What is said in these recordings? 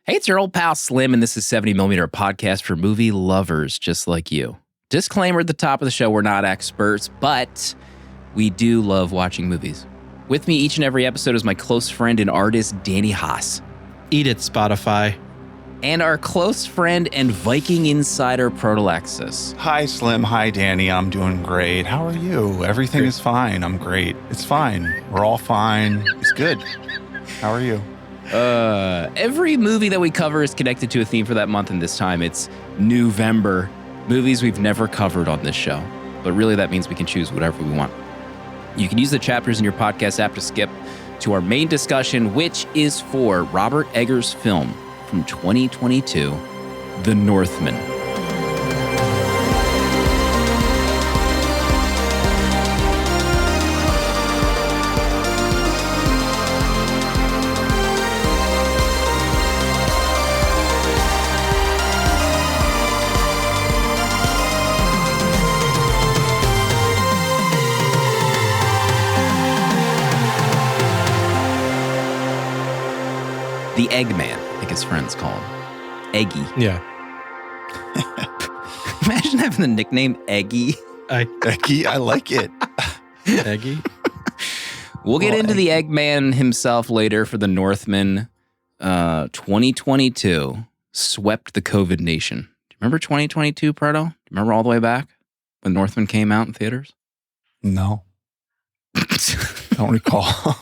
Hey, it's your old pal Slim, and this is 70mm, a podcast for movie lovers just like you. Disclaimer at the top of the show, we're not experts, but we do love watching movies. With me each and every episode is my close friend and artist, Danny Haas. Eat it, Spotify. And our close friend and Viking insider, Proto. Hi, Slim. Hi, Danny. I'm doing great. How are you? Everything is fine. I'm great. It's fine. We're all fine. It's good. How are you? Every movie that we cover is connected to a theme for that month, and this time it's NEWVEMBER, movies we've never covered on this show. But really that means we can choose whatever we want. You can use the chapters in your podcast app to skip to our main discussion, which is for Robert Eggers' film from 2022, The Northman. The Eggman, I think his friends call him. Eggy. Yeah. Imagine having the nickname Eggy. Becky, I like it. Eggy. We'll get into the Eggman himself later for the Northman. 2022 swept the COVID nation. Do you remember 2022, Proto? Do you remember all the way back when Northman came out in theaters? No. Don't recall.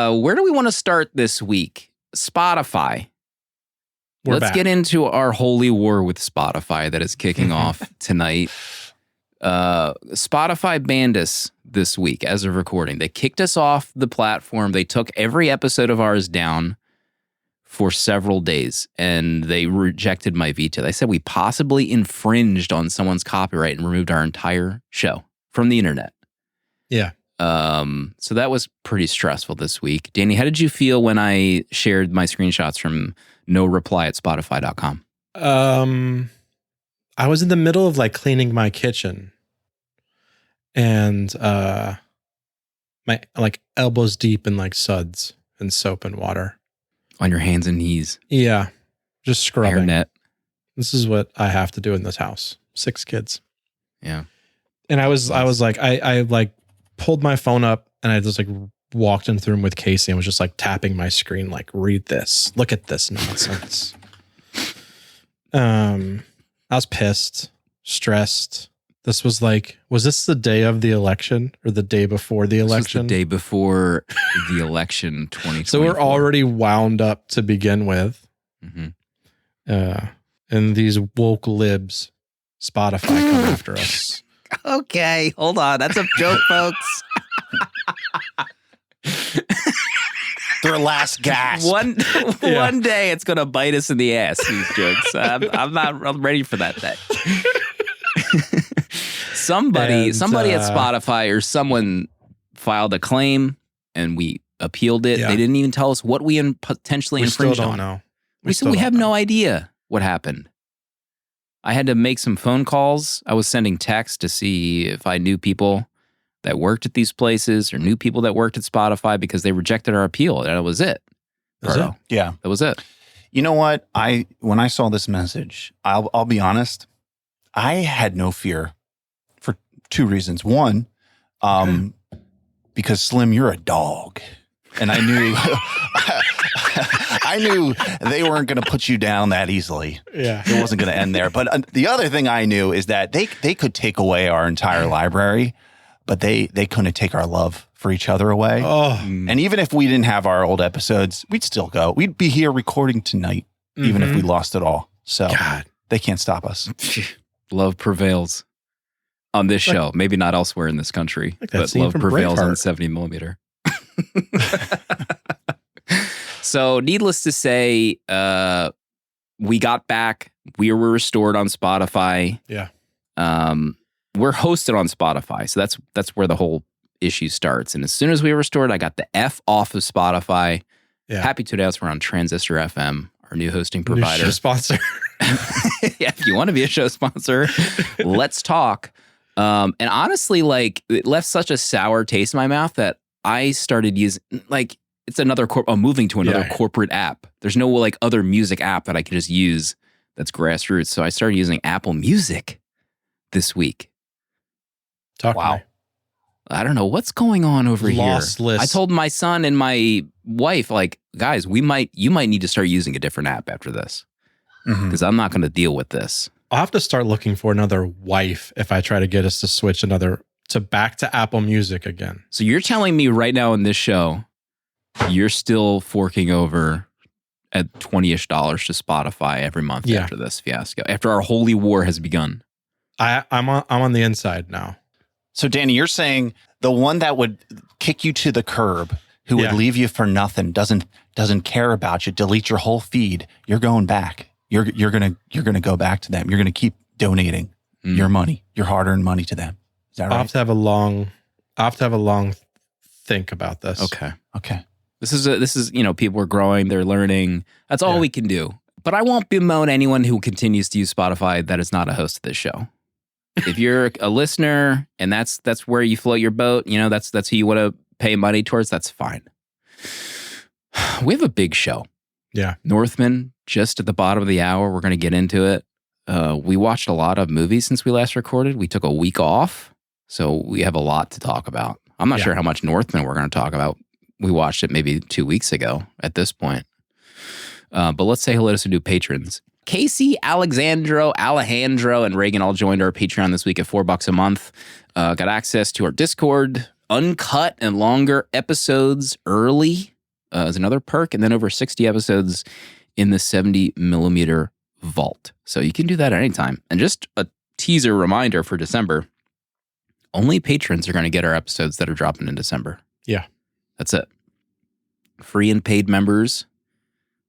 Where do we want to start this week? Spotify. Let's get into our holy war with Spotify that is kicking off tonight. Spotify banned us this week as of recording. They kicked us off the platform. They took every episode of ours down for several days, and they rejected my veto. They said we possibly infringed on someone's copyright and removed our entire show from the internet. Yeah. So that was pretty stressful this week. Danny, how did you feel when I shared my screenshots from no reply at Spotify.com? I was in the middle of like cleaning my kitchen and my like elbows deep in like suds and soap and water. On your hands and knees. Yeah. Just scrubbing. Hairnet. This is what I have to do in this house. 6 kids. Yeah. And I was like, I like pulled my phone up and I just like walked into the room with Casey and was just like tapping my screen, like, read this, look at this nonsense. I was pissed, stressed. This was like, was this the day of the election or the day before the election? This was the day before the election 2020. So we're already wound up to begin with. Mm-hmm. And these woke libs, Spotify, come after us. Okay, hold on. That's a joke, folks. Their last gasp. One day it's going to bite us in the ass, these jokes. I'm ready for that day. Somebody at Spotify or someone filed a claim and we appealed it. Yeah. They didn't even tell us what we potentially infringed on. We still don't know. We said we have no idea what happened. I had to make some phone calls. I was sending texts to see if I knew people that worked at these places or knew people that worked at Spotify because they rejected our appeal. That was it. Yeah. That was it. You know what? When I saw this message, I'll be honest, I had no fear for 2 reasons. One, because Slim, you're a dog. And I knew I knew they weren't going to put you down that easily. Yeah. It wasn't going to end there. But the other thing I knew is that they could take away our entire library, but they couldn't take our love for each other away. Oh. And even if we didn't have our old episodes, we'd still go. We'd be here recording tonight, even if we lost it all. So God. They can't stop us. Love prevails on this show. Maybe not elsewhere in this country, but love prevails on 70mm. So needless to say, we got back. We were restored on Spotify. Yeah. We're hosted on Spotify. So that's where the whole issue starts. And as soon as we were restored, I got the F off of Spotify. Yeah. Happy to announce we're on Transistor FM, our new hosting provider. New show sponsor. Yeah, if you want to be a show sponsor, let's talk. And honestly, like, it left such a sour taste in my mouth that I started using, like, it's another moving to another Yeah. corporate app. There's no like other music app that I can just use that's grassroots. So I started using Apple Music this week. Talk to Wow. me. I don't know what's going on over Lost here. list. I told my son and my wife, like, guys, you might need to start using a different app after this Mhm. because I'm not going to deal with this. I'll have to start looking for another wife if I try to get us to switch back to Apple Music again. So you're telling me right now in this show, you're still forking over at $20-ish to Spotify every month Yeah. after this fiasco, after our holy war has begun. I'm on the inside now. So, Danny, you're saying the one that would kick you to the curb, who Yeah. would leave you for nothing, doesn't care about you, delete your whole feed. You're going back. You're gonna go back to them. You're gonna keep donating your money, your hard-earned money to them. Is that I'll right? have to have a long think about this. Okay. Okay. This is people are growing, they're learning. That's all Yeah. we can do. But I won't bemoan anyone who continues to use Spotify that is not a host of this show. If you're a listener and that's where you float your boat, that's who you want to pay money towards, that's fine. We have a big show. Yeah. Northman, just at the bottom of the hour, we're going to get into it. We watched a lot of movies since we last recorded. We took a week off, so we have a lot to talk about. I'm not Yeah. sure how much Northman we're going to talk about. We watched it maybe 2 weeks ago at this point. But let's say hello to some new patrons. Casey, Alejandro, and Reagan all joined our Patreon this week at $4 a month. Got access to our Discord, uncut and longer episodes early as another perk, and then over 60 episodes in the 70 millimeter vault. So you can do that at any time. And just a teaser reminder for December, only patrons are going to get our episodes that are dropping in December. Yeah. That's it. Free and paid members,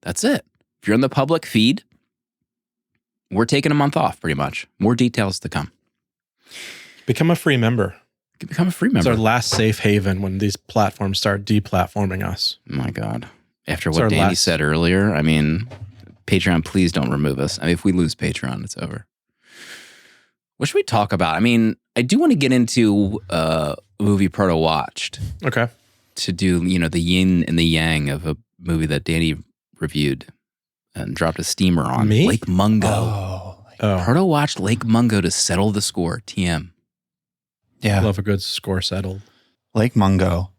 that's it. If you're in the public feed, we're taking a month off pretty much. More details to come. Become a free member. You can become a free It's member. our last safe haven when these platforms start deplatforming us. Oh my God. After It's what our Danny last- said earlier, I mean, Patreon, please don't remove us. I mean, if we lose Patreon, it's over. What should we talk about? I mean, I do want to get into a movie Proto watched Okay. to do, the yin and the yang of a movie that Danny reviewed and dropped a steamer on. Me? Lake Mungo. Oh, Proto watched Lake Mungo to settle the score. TM. Yeah. love a good score settled. Lake Mungo.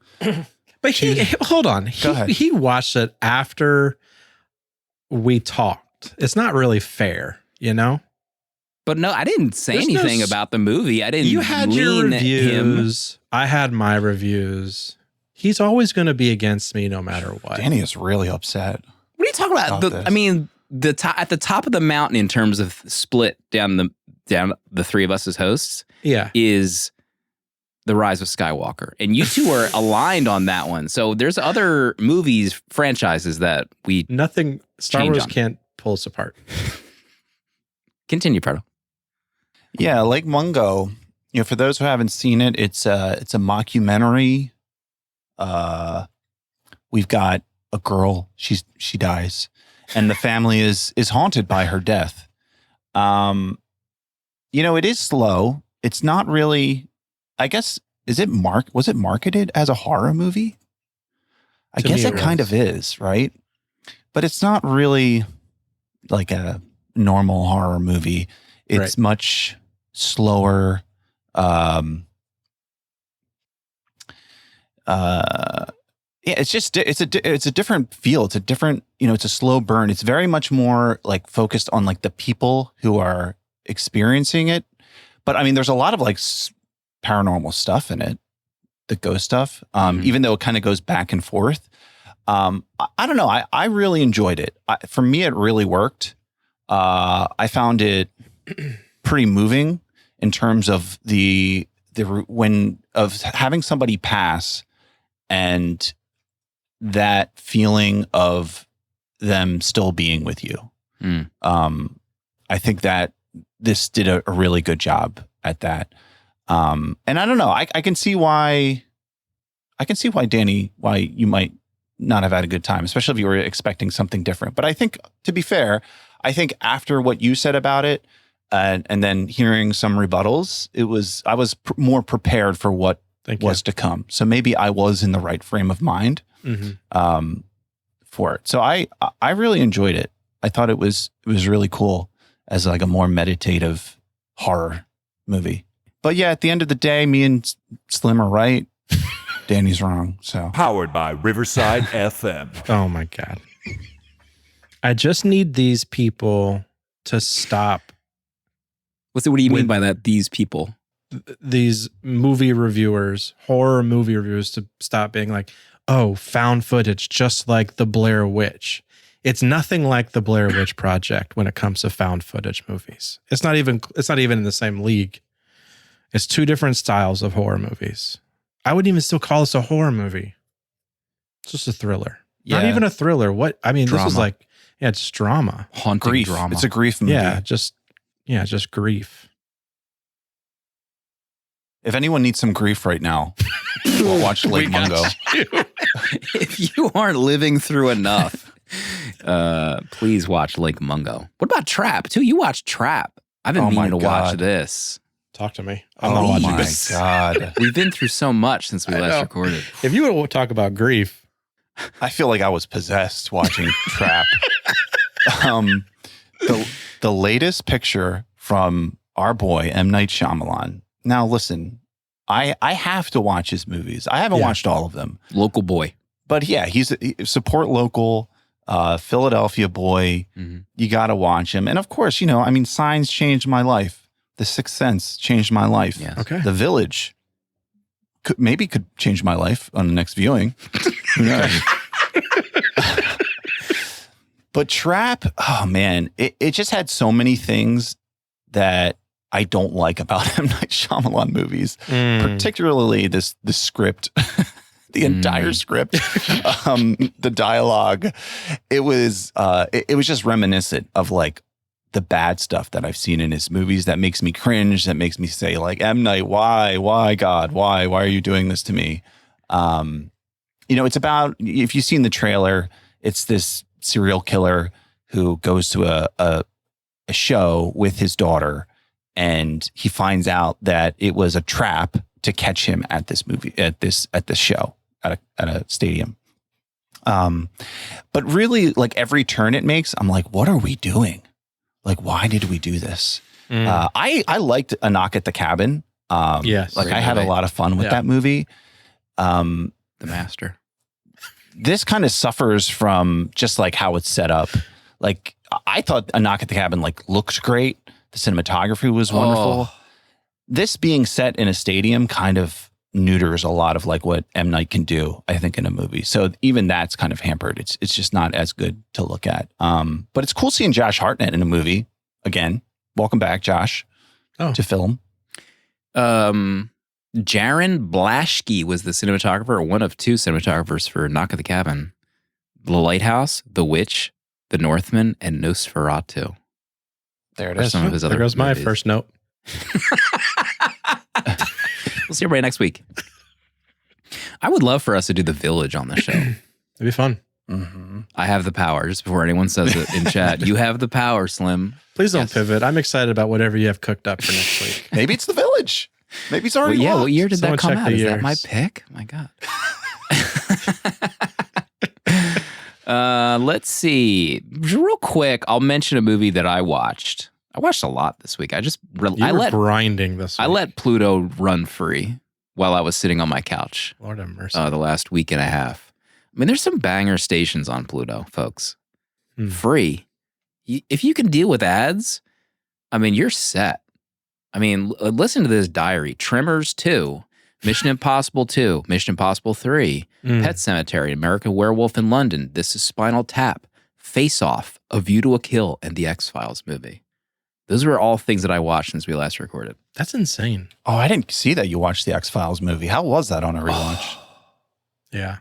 But hold on. Go ahead. He watched it after we talked. It's not really fair, But no, I didn't say There's no anything s- about the movie. I didn't. You had your lean at him. reviews. I had my reviews. He's always going to be against me no matter what. Danny is really upset. What are you talking about? About this. I mean, at the top of the mountain in terms of split down the three of us as hosts Yeah. is The Rise of Skywalker, and you two are aligned on that one. So there's other movies franchises that we Nothing. Star Change Wars on. can't pull us apart. continue, Proto. Yeah, Lake Mungo. For those who haven't seen it, it's a mockumentary. We've got a girl. She dies, and the family is haunted by her death. It is slow. It's not really. I guess was it marketed as a horror movie? I To guess me, it it kind was. of is, right? But it's not really like a normal horror movie. It's Right. much slower. It's just it's a different feel. It's a different, it's a slow burn. It's very much more like focused on like the people who are experiencing it. But I mean, there's a lot of like paranormal stuff in it, the ghost stuff. Even though it kind of goes back and forth. I don't know. I really enjoyed it. For me, it really worked. I found it pretty moving in terms of of having somebody pass and that feeling of them still being with you. I think that this did a really good job at that. And I don't know. I can see why. Danny, why you might not have had a good time, especially if you were expecting something different. But I think, to be fair, after what you said about it, and then hearing some rebuttals, I was more prepared for what Thank was you. to come. So maybe I was in the right frame of mind. for it. So I really enjoyed it. I thought it was really cool as like a more meditative horror movie. But yeah, at the end of the day, me and Slim are right. Danny's wrong. So Powered by Riverside FM. Oh my God. I just need these people to stop. What do you mean by that? These people? These movie reviewers, horror movie reviewers, to stop being like, oh, found footage, just like the Blair Witch. It's nothing like the Blair Witch Project when it comes to found footage movies. It's not even in the same league. It's two different styles of horror movies. I wouldn't even still call this a horror movie. It's just a thriller. Yeah. Not even a thriller. This is Drama. it's drama. Haunting grief. drama. It's a grief movie. Just grief. If anyone needs some grief right now, we'll watch Lake Mungo. If you aren't living through enough, please watch Lake Mungo. What about Trap, too? You watched Trap. I've been meaning to watch this. Talk to me. I'm not watching this. God. We've been through so much since we last recorded. If you would talk about grief. I feel like I was possessed watching Trap. The latest picture from our boy, M. Night Shyamalan. Now, listen, I have to watch his movies. I haven't watched all of them. Local boy. But yeah, support local, Philadelphia boy. Mm-hmm. You got to watch him. And of course, Signs changed my life. The Sixth Sense changed my life. Yes. Okay. The Village could change my life on the next viewing. Who knows? But Trap, oh man, it just had so many things that I don't like about M. Night Shyamalan movies, particularly the script, the entire script, the dialogue. It was just reminiscent of like the bad stuff that I've seen in his movies that makes me cringe, that makes me say like, M. Night, why God, why are you doing this to me? It's about, if you've seen the trailer, it's this serial killer who goes to a show with his daughter, and he finds out that it was a trap to catch him at this show at a stadium. But really, like every turn it makes, I'm like, what are we doing? Like, why did we do this? I liked A Knock at the Cabin. Yes, like I had a lot of fun with that movie. The Master. This kind of suffers from just like how it's set up. Like I thought A Knock at the Cabin like looked great. The cinematography was wonderful. This being set in a stadium kind of neuters a lot of like what M. Night can do, I think, in a movie. So even that's kind of hampered. It's just not as good to look at. But it's cool seeing Josh Hartnett in a movie again. Welcome back, Josh, to film. Jaron Blaschke was the cinematographer, or one of two cinematographers for Knock at the Cabin, The Lighthouse, The Witch, The Northman, and Nosferatu. There it Or is. some of his other There goes my movies. first note. We'll see everybody next week. I would love for us to do The Village on the show. It'd be fun. Mm-hmm. I have the power. Just before anyone says it in chat, you have the power, Slim. Please don't Yes. pivot. I'm excited about whatever you have cooked up for next week. Maybe it's The Village. Maybe it's already What locked. year did Someone that come check out? the Is that years. my pick? My God. Let's see. Real quick, I'll mention a movie that I watched. I watched a lot this week. I Were grinding this week. I let Pluto run free while I was sitting on my couch Lord have mercy. the last week and a half. I mean, there's some banger stations on Pluto, folks. Free. If you can deal with ads, I mean, you're set. I mean, listen to this diary. Tremors 2, Mission Impossible 2, Mission Impossible 3, Pet Cemetery, American Werewolf in London, This is Spinal Tap, Face Off, A View to a Kill, and the X-Files movie. Those were all things that I watched since we last recorded. That's insane. Oh, I didn't see that you watched the X-Files movie. How was that on a rewatch? Yeah.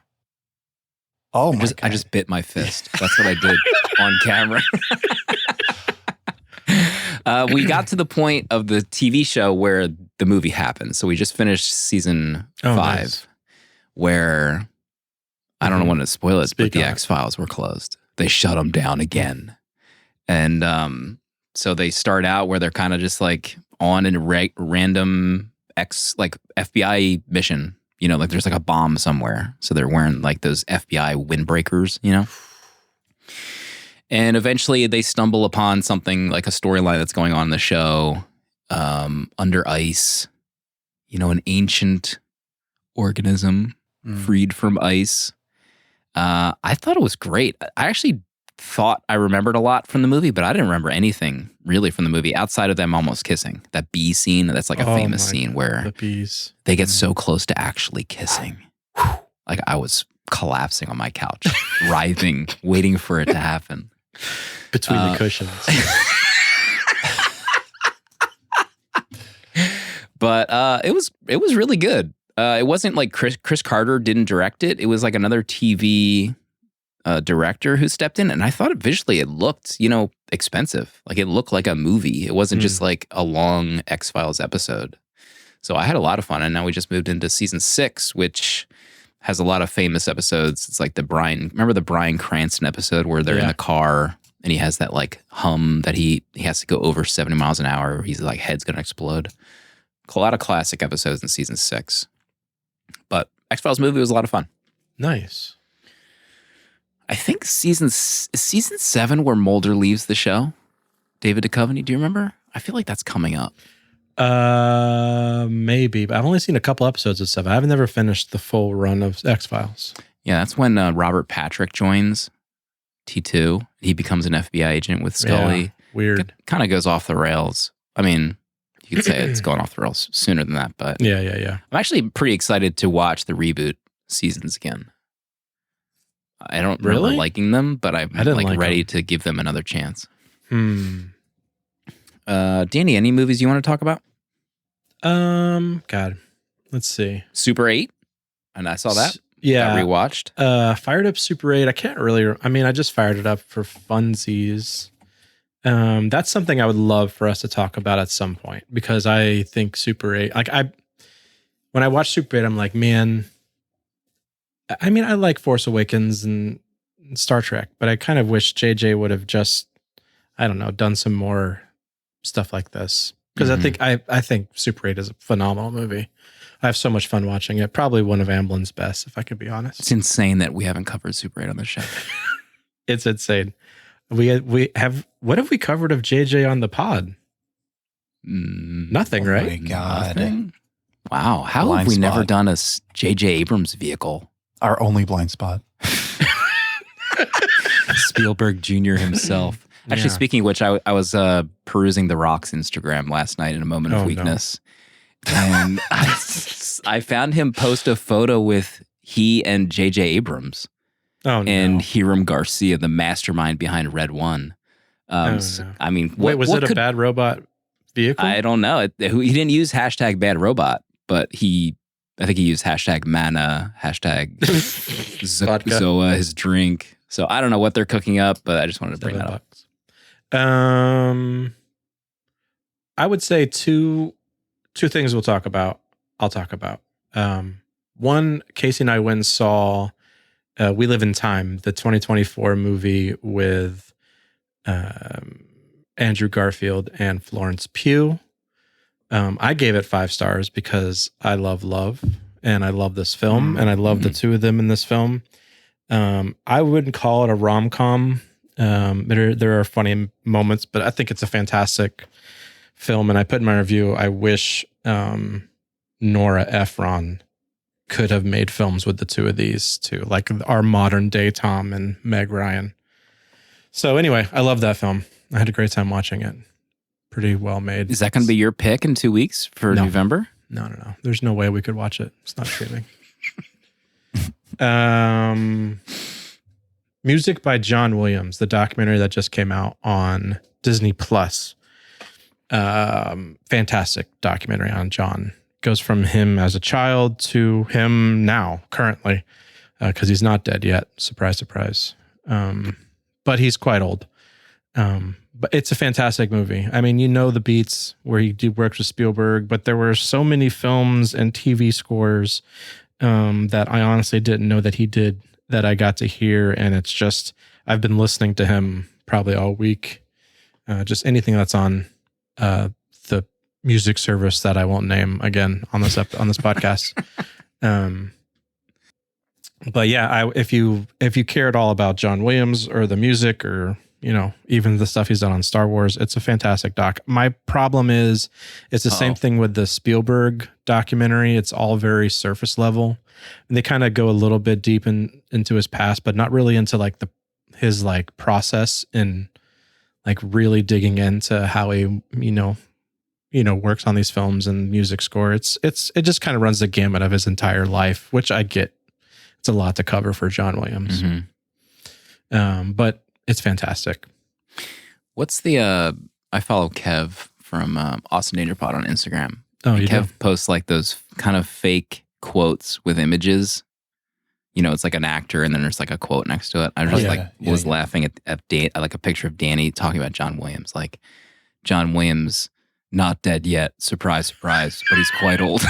Oh my I just bit my fist. That's what I did on camera. We got to the point of the TV show where the movie happened. So we just finished season 5, nice. where I don't want to spoil it, but the on it. X-Files were closed. They shut them down again. And so they start out where they're kind of just like on a random like FBI mission like there's like a bomb somewhere. So they're wearing like those FBI windbreakers, And eventually they stumble upon something like a storyline that's going on in the show, under ice, an ancient organism freed from ice. I thought it was great. I actually thought I remembered a lot from the movie, but I didn't remember anything really from the movie outside of them almost kissing. That bee scene, that's like a famous scene where the bees. They get so close to actually kissing. Like I was collapsing on my couch, writhing, waiting for it to happen. Between the cushions. But it was really good. It wasn't like Chris Carter didn't direct it. It was like another TV director who stepped in, and I thought visually it looked, expensive. Like it looked like a movie. It wasn't just like a long X-Files episode. So I had a lot of fun, and now we just moved into season 6, which has a lot of famous episodes. It's like remember the Bryan Cranston episode where they're in the car and he has that like hum that he has to go over 70 miles an hour. He's like head's gonna explode. A lot of classic episodes in season 6. But X-Files movie was a lot of fun. Nice. I think season 7 where Mulder leaves the show. David Duchovny, do you remember? I feel like that's coming up. Maybe, but I've only seen a couple episodes of 7. I've never finished the full run of X-Files. Yeah, that's when Robert Patrick joins T2. He becomes an FBI agent with Scully. Yeah, weird. Kind of goes off the rails. I mean, you could say it's going off the rails sooner than that, but yeah. I'm actually pretty excited to watch the reboot seasons again. I don't remember liking them, but I'm ready to give them another chance. Danny, any movies you want to talk about? God, let's see. Super 8, and I saw that. Yeah, got rewatched. Fired up Super 8. I can't really. I mean, I just fired it up for funsies. That's something I would love for us to talk about at some point, because I think Super 8. Like when I watch Super 8, I'm like, man. I mean, I like Force Awakens and Star Trek, but I kind of wish JJ would have just, I don't know, done some more stuff like this. Because I think Super 8 is a phenomenal movie. I have so much fun watching it. Probably one of Amblin's best, if I could be honest. It's insane that we haven't covered Super 8 on the show. It's insane. We have. What have we covered of JJ on the pod? Nothing, right? Oh my God. Nothing? Wow. How have we never done a JJ Abrams vehicle? Our only blind spot. Spielberg Jr. himself. Actually, speaking of which, I was perusing The Rock's Instagram last night in a moment of weakness. No. And I found him post a photo with he and J.J. Abrams. And Hiram Garcia, the mastermind behind Red One. I mean, was it a Bad Robot vehicle? I don't know. He didn't use hashtag Bad Robot, but I think he used hashtag Mana, hashtag Zoa, his drink. So I don't know what they're cooking up, but I just wanted to bring that up. I would say two things I'll talk about. One, Casey and I went and saw We Live in Time, the 2024 movie with Andrew Garfield and Florence Pugh. I gave it 5 stars because I love and I love this film and I love the two of them in this film. I wouldn't call it a rom-com. There are funny moments, but I think it's a fantastic film. And I put in my review, I wish Nora Ephron could have made films with the two of these two, like our modern day Tom and Meg Ryan. So anyway, I love that film. I had a great time watching it. Pretty well made. Is that going to be your pick in 2 weeks for November? No. There's no way we could watch it. It's not streaming. Music by John Williams, the documentary that just came out on Disney Plus. Fantastic documentary on John. Goes from him as a child to him now, currently, because he's not dead yet. Surprise, surprise. But he's quite old. But it's a fantastic movie. I mean, the beats where he works with Spielberg, but there were so many films and TV scores that I honestly didn't know that he did, that I got to hear. And it's just, I've been listening to him probably all week. Just anything that's on the music service that I won't name again on this podcast. Um, but yeah, if you care at all about John Williams or the music or even the stuff he's done on Star Wars, it's a fantastic doc. My problem is it's the same thing with the Spielberg documentary. It's all very surface level, and they kind of go a little bit deep into his past, but not really into like his like process and like really digging into how he works on these films and music score. It just kind of runs the gamut of his entire life, which I get. It's a lot to cover for John Williams. Mm-hmm. But it's fantastic. What's the I follow Kev from Austin Danger Pod on Instagram. Oh, and you Kev do? posts like those kind of fake quotes with images. It's like an actor and then there's like a quote next to it. I just was laughing at like a picture of Danny talking about John Williams. Like, John Williams, not dead yet. Surprise, surprise, but he's quite old.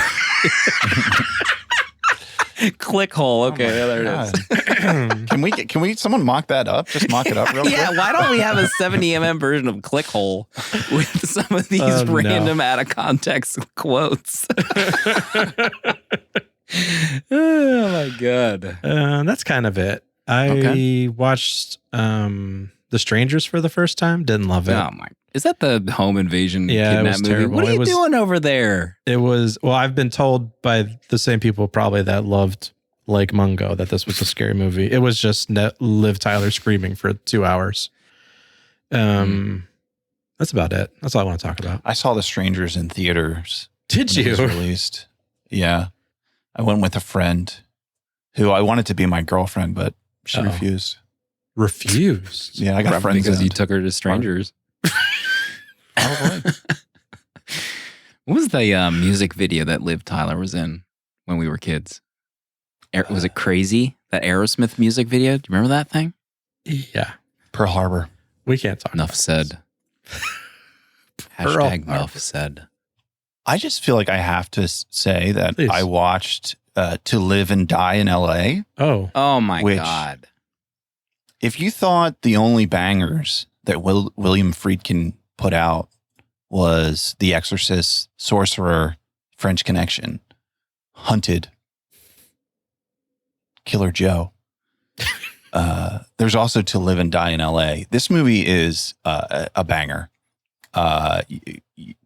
Click hole. Okay, there it is. Can we someone mock that up? Just mock it up real quick. Yeah, why don't we have a 70mm version of Click Hole with some of these random out of context quotes? Oh my God. That's kind of it. I watched The Strangers for the first time. Didn't love it. Oh my. Is that the home invasion Yeah, it kidnap was movie? terrible. What are you doing over there? It was, well, I've been told by the same people probably that loved Lake Mungo that this was a scary movie. It was just Liv Tyler screaming for 2 hours. That's about it. That's all I want to talk about. I saw The Strangers in theaters. Did when it you? was released. Yeah. I went with a friend who I wanted to be my girlfriend, but she refused. Refused? Yeah, I got friends because you took her to Strangers. Probably. What was the music video that Liv Tyler was in when we were kids? Was it Crazy? That Aerosmith music video? Do you remember that thing? Yeah. Pearl Harbor. We can't talk Enough about said. Hashtag enough said. I just feel like I have to say that Please. I watched To Live and Die in LA. Oh my Which- God. If you thought the only bangers that William Friedkin put out was The Exorcist, Sorcerer, French Connection, Hunted, Killer Joe. There's also To Live and Die in LA. This movie is a banger.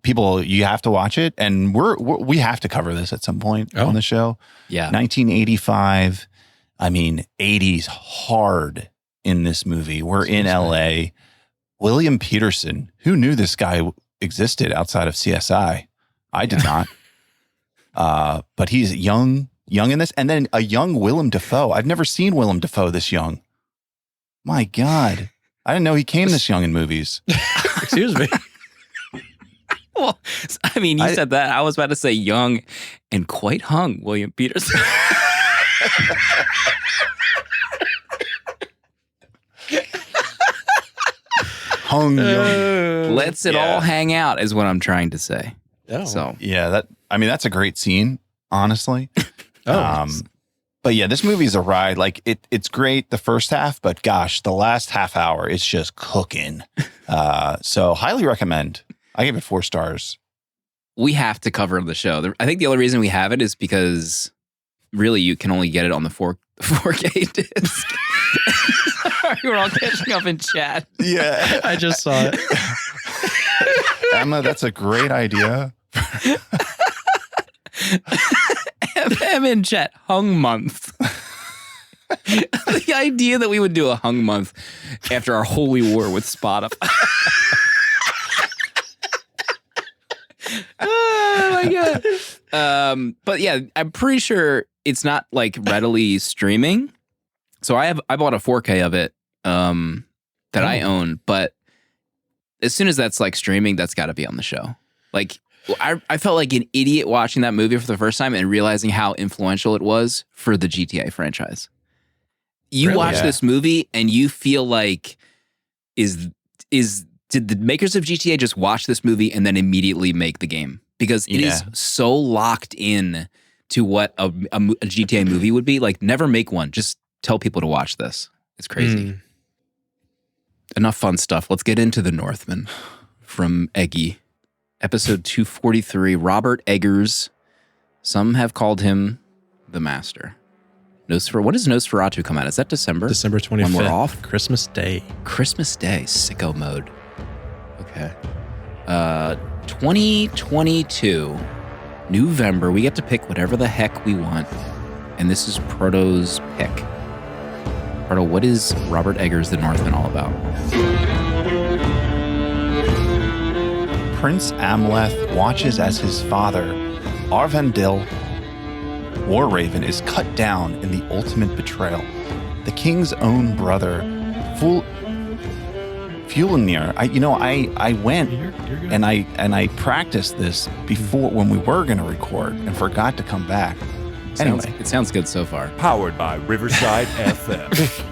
People, you have to watch it, and we have to cover this at some point on the show. Yeah. 1985. I mean, 80s hard in this movie. We're in LA. William Peterson. Who knew this guy existed outside of CSI? I did not. But he's young in this, and then a young Willem Dafoe. I've never seen Willem Dafoe this young. My God, I didn't know he came this young in movies. Excuse me. Well, I mean, you said that. I was about to say young and quite hung William Peterson. Hung young. Lets it all hang out is what I'm trying to say. Oh. So Yeah, that's a great scene, honestly. But yeah, this movie's a ride. Like it's great the first half, but gosh, the last half hour, it's just cooking. So highly recommend. I give it 4 stars. we have to cover the show. I think the only reason we have it is because really you can only get it on the 4K disc. We're all catching up in chat. Yeah. I just saw it. Emma, that's a great idea. M in chat, hung month. The idea that we would do a hung month after our holy war with Spotify. Oh my God. But yeah, I'm pretty sure it's not like readily streaming. So I bought a 4K of it that I own, but as soon as that's like streaming, that's got to be on the show. Like I felt like an idiot watching that movie for the first time and realizing how influential it was for the GTA franchise. You Really? watch this movie and you feel like did the makers of GTA just watch this movie and then immediately make the game? Because it is so locked in to what a GTA movie would be. Like, never make one. Just tell people to watch this. It's crazy. Enough fun stuff. Let's get into the Northman from Eggy. Episode 243, Robert Eggers. Some have called him the master. What does Nosferatu come out? Is that December? December 25th. When we're off? Christmas Day. Christmas Day, sicko mode. Okay. 2022, November. We get to pick whatever the heck we want. And this is Proto's pick. Proto, what is Robert Eggers' The Northman all about? Prince Amleth watches as his father, Arvandil Warraven, is cut down in the ultimate betrayal. The king's own brother, Fulnir. I went You're good. and I practiced this before when we were going to record and forgot to come back. Anyway, It sounds good so far. Powered by Riverside FM.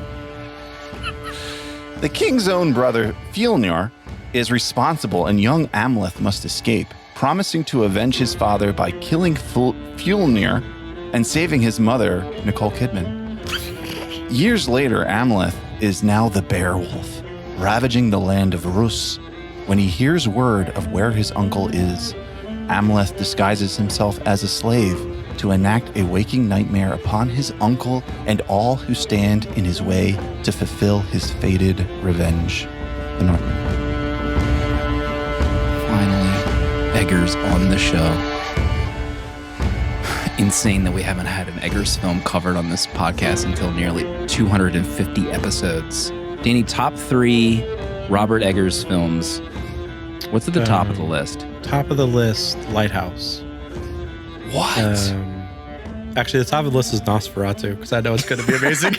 the king's own brother, Fulnir, is responsible, and young Amleth must escape, promising to avenge his father by killing Fulnir and saving his mother, Nicole Kidman. Years later, Amleth is now the Beowulf, ravaging the land of Rus. When he hears word of where his uncle is, Amleth disguises himself as a slave to enact a waking nightmare upon his uncle and all who stand in his way to fulfill his fated revenge. The Northman. Finally, Eggers on the show. Insane that we haven't had an Eggers film covered on this podcast until nearly 250 episodes. Danny, top 3 Robert Eggers films. What's at the top of the list? Top of the list, Lighthouse. What? Actually, the top of the list is Nosferatu, because I know it's going to be amazing.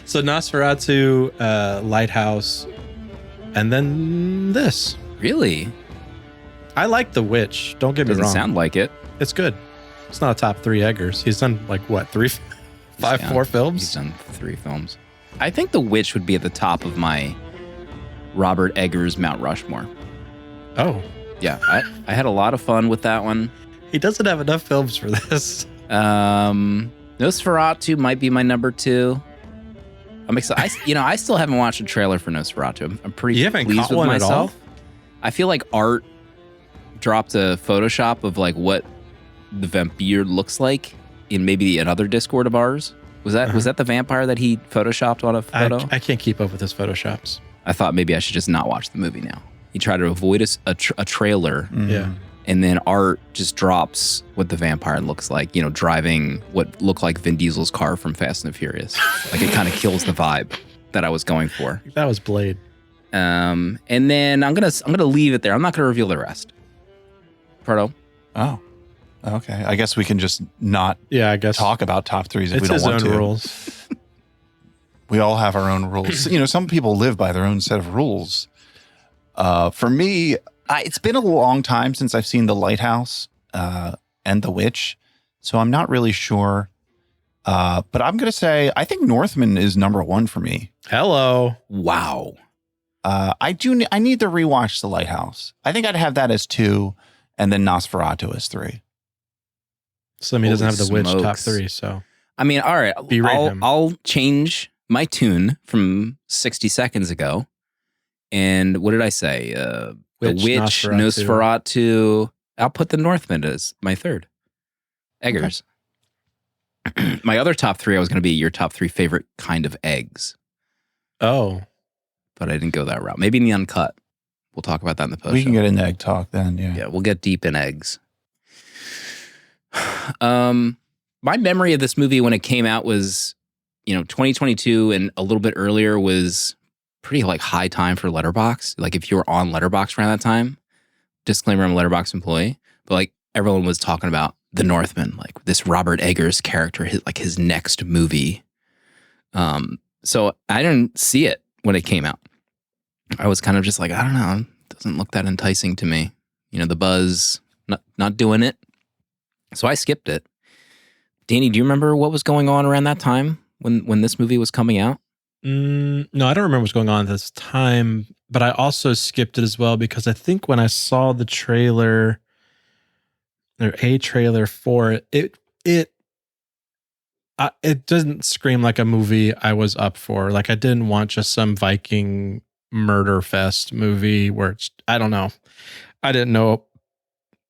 So Nosferatu, Lighthouse, and then this. Really? I like The Witch. Don't get me Doesn't wrong. sound like it. It's good. It's not a top 3 Eggers. He's done like what, 4 He's films? done 3 films. I think The Witch would be at the top of my Robert Eggers Mount Rushmore. Oh, Yeah, I had a lot of fun with that one. he doesn't have enough films for this. Nosferatu might be my number 2. I'm excited. I still haven't watched a trailer for Nosferatu. I'm pretty You haven't pleased caught with one at all? myself. I feel like Art dropped a Photoshop of like what the vampire looks like in maybe another Discord of ours. Was that the vampire that he photoshopped on a photo? I can't keep up with his Photoshops. I thought maybe I should just not watch the movie now. He tried to avoid a trailer, Yeah. and then Art just drops what the vampire looks like, driving what looked like Vin Diesel's car from Fast and the Furious. Like it kind of kills the vibe that I was going for. That was Blade. And then I'm gonna leave it there. I'm not gonna reveal the rest. Proto. Oh, okay. I guess we can just not Yeah, I guess. talk about top 3s if It's we don't his want own to. rules. We all have our own rules. Some people live by their own set of rules. For me, it's been a long time since I've seen The Lighthouse and The Witch, so I'm not really sure. But I'm going to say I think Northman is number 1 for me. Hello. Wow. I need to rewatch The Lighthouse. I think I'd have that as 2, and then Nosferatu as 3. So he doesn't have The Holy Witch top smokes. 3, so. I mean, all right. Berate him. I'll change my tune from 60 seconds ago. And what did I say? The Witch, Nosferatu. I'll put The Northman as my 3rd. Eggers. Okay. My other top 3, I was going to be your top 3 favorite kind of eggs. Oh. But I didn't go that route. Maybe in the uncut. We'll talk about that in the post. We can get into egg talk then. Yeah, we'll get deep in eggs. My memory of this movie when it came out was, 2022 and a little bit earlier was pretty like high time for Letterboxd. Like if you were on Letterboxd around that time, disclaimer, I'm a Letterboxd employee, but like everyone was talking about The Northman, like this Robert Eggers character, his next movie. So I didn't see it when it came out. I was kind of just like, I don't know, it doesn't look that enticing to me. The buzz, not doing it. So I skipped it. Danny, do you remember what was going on around that time when this movie was coming out? No, I don't remember what's going on at this time, but I also skipped it as well because I think when I saw the trailer or a trailer for it, it doesn't scream like a movie I was up for. Like I didn't want just some Viking murder fest movie where it's, I don't know. I didn't know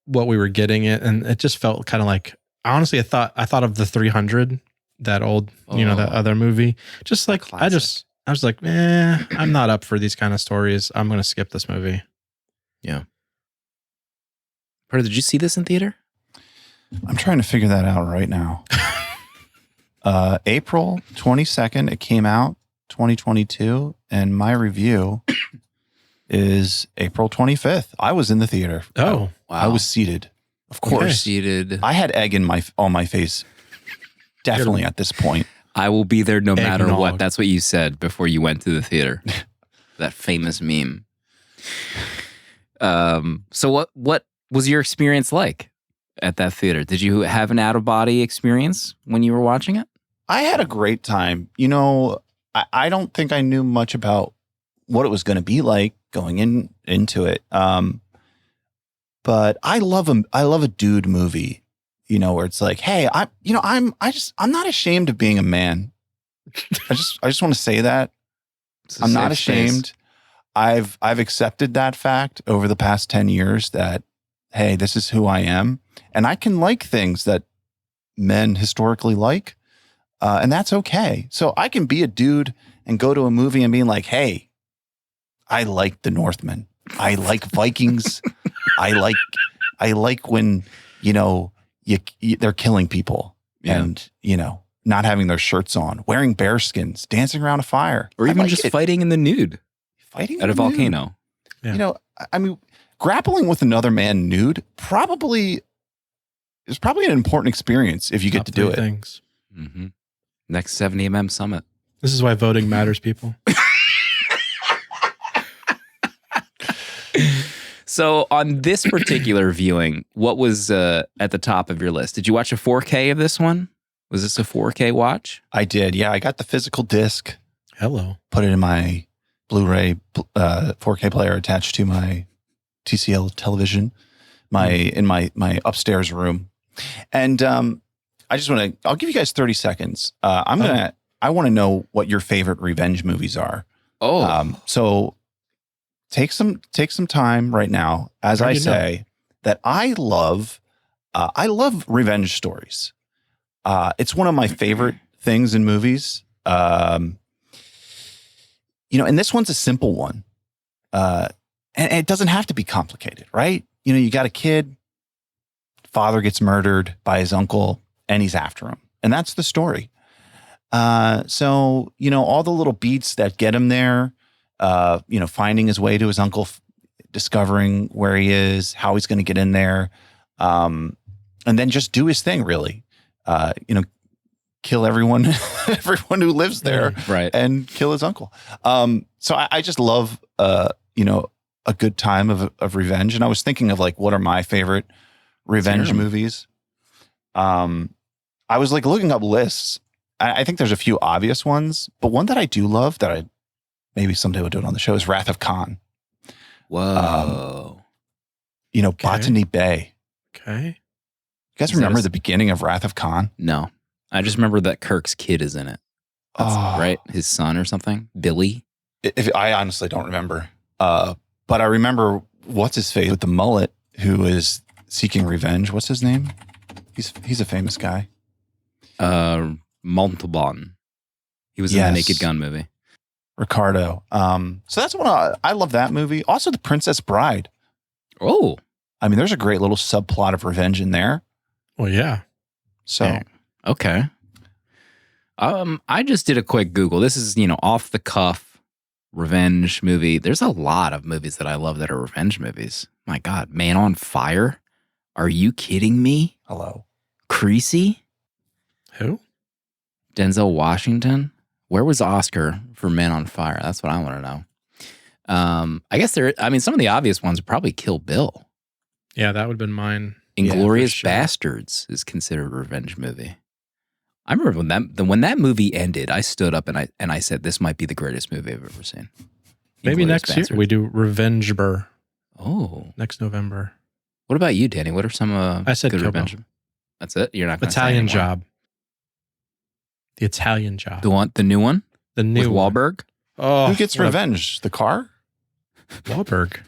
what we were getting at, and it just felt kind of like honestly, I thought of the 300, that old, that other movie. Just like I was like, I'm not up for these kind of stories. I'm gonna skip this movie. Yeah. Proto, did you see this in theater? I'm trying to figure that out right now. April 22nd, it came out, 2022, and my review is April 25th. I was in the theater. Oh, wow. I was seated. Of course. Seated. I had egg on my face. Definitely at this point. I will be there no matter Eggnog. what. That's what you said before you went to the theater. That famous meme. So what was your experience like at that theater? Did you have an out-of-body experience when you were watching it? I had a great time. I don't think I knew much about what it was going to be like going into it. But I love a dude movie, where it's like, hey, I'm not ashamed of being a man. I just want to say that I'm not ashamed. I've accepted that fact over the past 10 years that, hey, this is who I am. And I can like things that men historically like. And that's okay. So I can be a dude and go to a movie and being like, hey, I like the Northman. I like Vikings. I like when, they're killing people and, not having their shirts on, wearing bear skins, dancing around a fire. Or even just fighting in the nude. Fighting at a volcano. Yeah. I mean, grappling with another man nude is probably an important experience if you get to do it. Things. Mm-hmm. Next 70mm summit. This is why voting matters, people. So on this particular viewing, what was at the top of your list? Did you watch a 4K of this one? Was this a 4K watch? I did. Yeah, I got the physical disc. Hello. Put it in my Blu-ray 4K player attached to my TCL television, in my upstairs room. And I'll give you guys 30 seconds. I want to know what your favorite revenge movies are. Oh. So take some time right now as I say that I love revenge stories. It's one of my favorite things in movies. And this one's a simple one. And it doesn't have to be complicated, right? You got a kid, father gets murdered by his uncle, and he's after him. And that's the story. So, all the little beats that get him there, finding his way to his uncle, discovering where he is, how he's going to get in there, and then just do his thing, really. Kill everyone who lives there, right, and kill his uncle. So I just love, a good time of revenge. And I was thinking of what are my favorite revenge movies? I was looking up lists. I think there's a few obvious ones, but one that I do love that I maybe someday we'll do it on the show is Wrath of Khan. Whoa. Botany Bay. Okay. You guys remember the beginning of Wrath of Khan? No. I just remember that Kirk's kid is in it. Right? His son or something? Billy? I honestly don't remember. But I remember what's his face with the mullet who is seeking revenge. What's his name? He's a famous guy. Montalban. He was in the Naked Gun movie. Ricardo. So that's one I love that movie. Also The Princess Bride. Oh. I mean, there's a great little subplot of revenge in there. Well, yeah. So okay. I just did a quick Google. This is, off the cuff revenge movie. There's a lot of movies that I love that are revenge movies. My God, Man on Fire? Are you kidding me? Hello. Creasy? Who? Denzel Washington? Where was Oscar for Man on Fire? That's what I want to know. I guess some of the obvious ones are probably Kill Bill. Yeah, that would have been mine. Inglourious Bastards is considered a revenge movie. I remember when that movie ended, I stood up and I said, this might be the greatest movie I've ever seen. Maybe Inglourious next Bastards. year we do Revengeber. Oh. Next November. What about you, Danny? What are some I said good Kill Bill. revenge? That's it? You're not going to say Italian anymore? Job. The Italian Job. The new one? The new With Wahlberg? Oh, who gets revenge? The car? Wahlberg.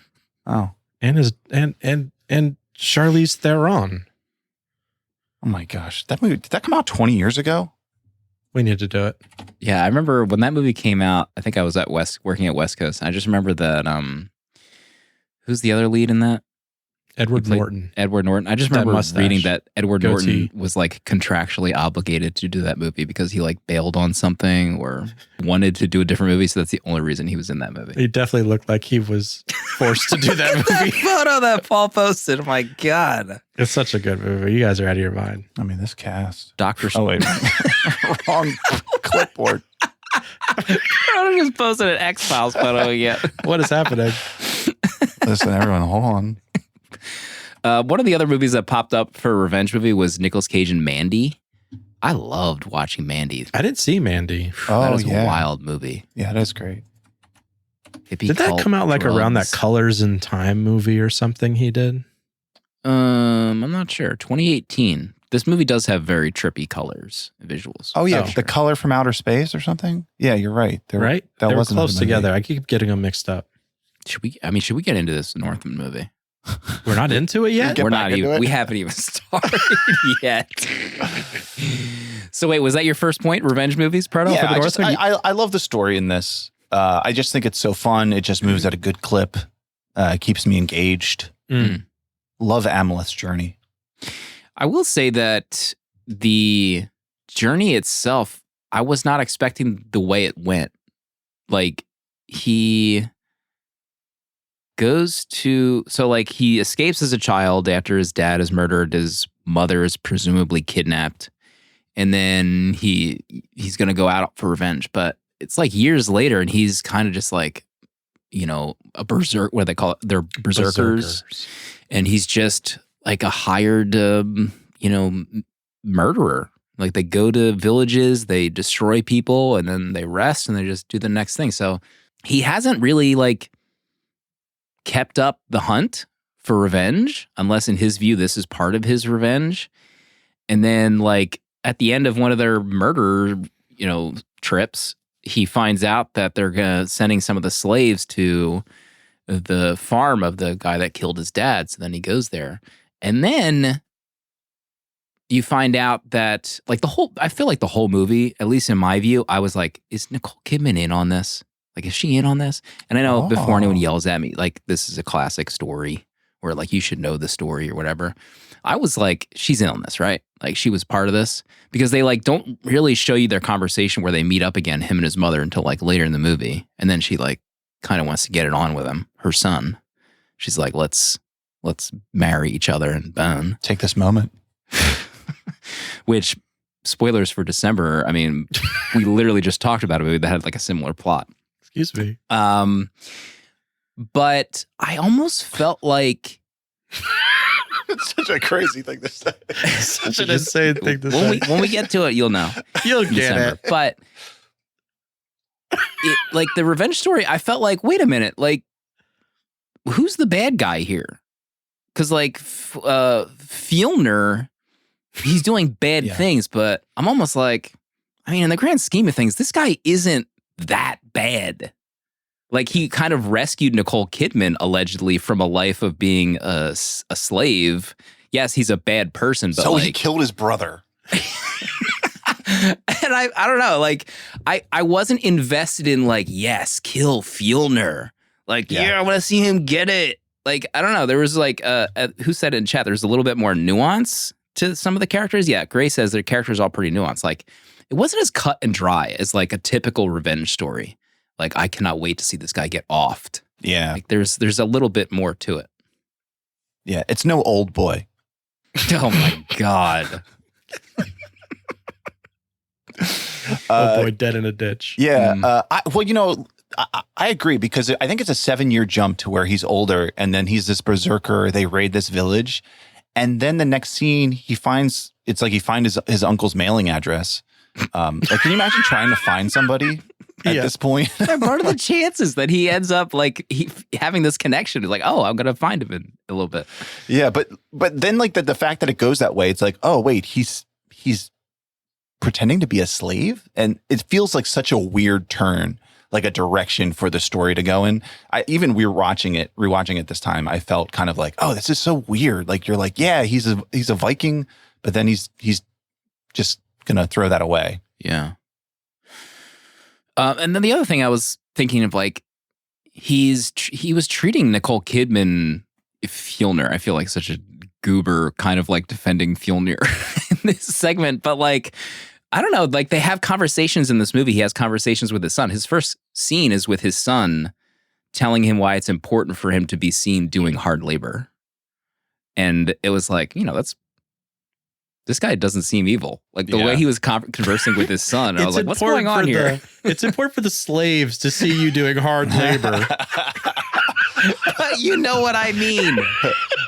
Oh. And Charlize Theron. Oh my gosh. That movie, did that come out 20 years ago? We need to do it. Yeah, I remember when that movie came out. I think I was working at West Coast. I just remember that. Who's the other lead in that? Edward Norton. Edward Norton. I just That remember mustache. reading that Edward Goatee. Norton was like contractually obligated to do that movie because he like bailed on something or wanted to do a different movie. So that's the only reason he was in that movie. He definitely looked like he was forced to do that movie. Photo that Paul posted. Oh my God. It's such a good movie. You guys are out of your mind. I mean, this cast. Dr. Oh, wait. Wrong clipboard. I just posted an X-Files photo again. What is happening? Listen, everyone, hold on. One of the other movies that popped up for a revenge movie was Nicolas Cage and Mandy. I loved watching Mandy. I didn't see Mandy. That Oh, is yeah. a wild movie. Yeah, that's great. Hippie Did that cult come out like around that drugs. Colors in Time movie or something he did? I'm not sure. 2018. This movie does have very trippy colors, visuals. Oh, yeah. Oh. The Color from Outer Space or something? Yeah, you're right. Right? That They were wasn't close the movie. together. I keep getting them mixed up. Should we get into this Northman movie? We're not into it yet? Get We're back not into even. it? We haven't even started yet. So wait, was that your first point? Revenge movies, Proto, for the I, just, Northman? I love the story in this. I just think it's so fun. It just moves at a good clip. It keeps me engaged. Mm. Love Amaleth's journey. I will say that the journey itself, I was not expecting the way it went. Like he goes to, so like he escapes as a child after his dad is murdered, his mother is presumably kidnapped, and then he's going to go out for revenge. But it's like years later and he's kind of just like, a berserk, what do they call it? They're berserkers. And he's just like a hired, murderer. Like they go to villages, they destroy people, and then they rest and they just do the next thing. So he hasn't really like kept up the hunt for revenge, unless in his view, this is part of his revenge. And then like at the end of one of their murder, trips, he finds out that they're sending some of the slaves to the farm of the guy that killed his dad. So then he goes there. And then you find out that like I feel like the whole movie, at least in my view, I was like, is Nicole Kidman in on this? Like, is she in on this? And I know before anyone yells at me, like this is a classic story where like you should know the story or whatever. I was like, she's in on this, right? Like she was part of this because they like don't really show you their conversation where they meet up again, him and his mother, until like later in the movie. And then she like kind of wants to get it on with him, her son. She's like, let's marry each other and bone. Take this moment. Which, spoilers for December, I mean, we literally just talked about a movie that had like a similar plot. Excuse me. But I almost felt like It's such a crazy thing to say. Such an insane thing to say. when we get to it, you'll know. You'll in get December. it. But like the revenge story, I felt like, wait a minute, like who's the bad guy here? Because like Fjellner, he's doing bad things, but I'm almost like, I mean, in the grand scheme of things, this guy isn't that bad. Like he kind of rescued Nicole Kidman allegedly from a life of being a slave. Yes, he's a bad person, but So like, he killed his brother. and I don't know, like I wasn't invested in like, yes, kill Fjellner. Like, yeah, I want to see him get it. Like, I don't know. There was like, who said it in chat? There's a little bit more nuance to some of the characters. Yeah, Gray says their characters are all pretty nuanced. Like, it wasn't as cut and dry as like a typical revenge story. Like, I cannot wait to see this guy get offed. Yeah. Like, there's a little bit more to it. Yeah. It's no Old Boy. Oh my God. Oh boy, dead in a ditch. Yeah. I agree because I think it's a 7-year jump to where he's older and then he's this berserker. They raid this village. And then the next scene, he finds his uncle's mailing address. Like, can you imagine trying to find somebody at this point? And part of the chances that he ends up like having this connection is like, oh, I'm going to find him in a little bit. Yeah. But then like the fact that it goes that way, it's like, oh, wait, he's pretending to be a slave. And it feels like such a weird turn, like a direction for the story to go in. Rewatching it this time, I felt kind of like, oh, this is so weird. Like you're like, yeah, he's a Viking, but then he's just gonna throw that away. Yeah. And then the other thing I was thinking of, like, he was treating Nicole Kidman Fjolnir. I feel like such a goober, kind of like defending Fjolnir in this segment, but like, I don't know, like they have conversations in this movie. He has conversations with his son. His first scene is with his son telling him why it's important for him to be seen doing hard labor. And it was like, this guy doesn't seem evil. Like the way he was conversing with his son, I was like, what's going on here? It's important for the slaves to see you doing hard labor. But you know what I mean.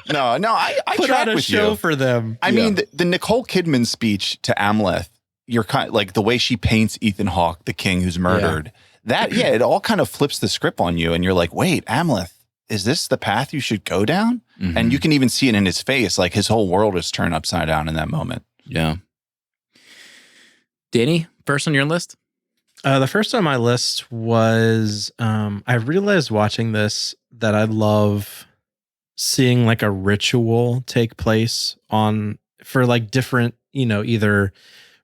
No, I put track on a with show you. for them. I mean, the Nicole Kidman speech to Amleth, you're kind of like the way she paints Ethan Hawke, the king who's murdered. That, it all kind of flips the script on you, and you're like, wait, Amleth, is this the path you should go down? Mm-hmm. And you can even see it in his face, like his whole world is turned upside down in that moment. Yeah. Danny, first on your list? The first on my list was I realized watching this that I love seeing like a ritual take place for like different, either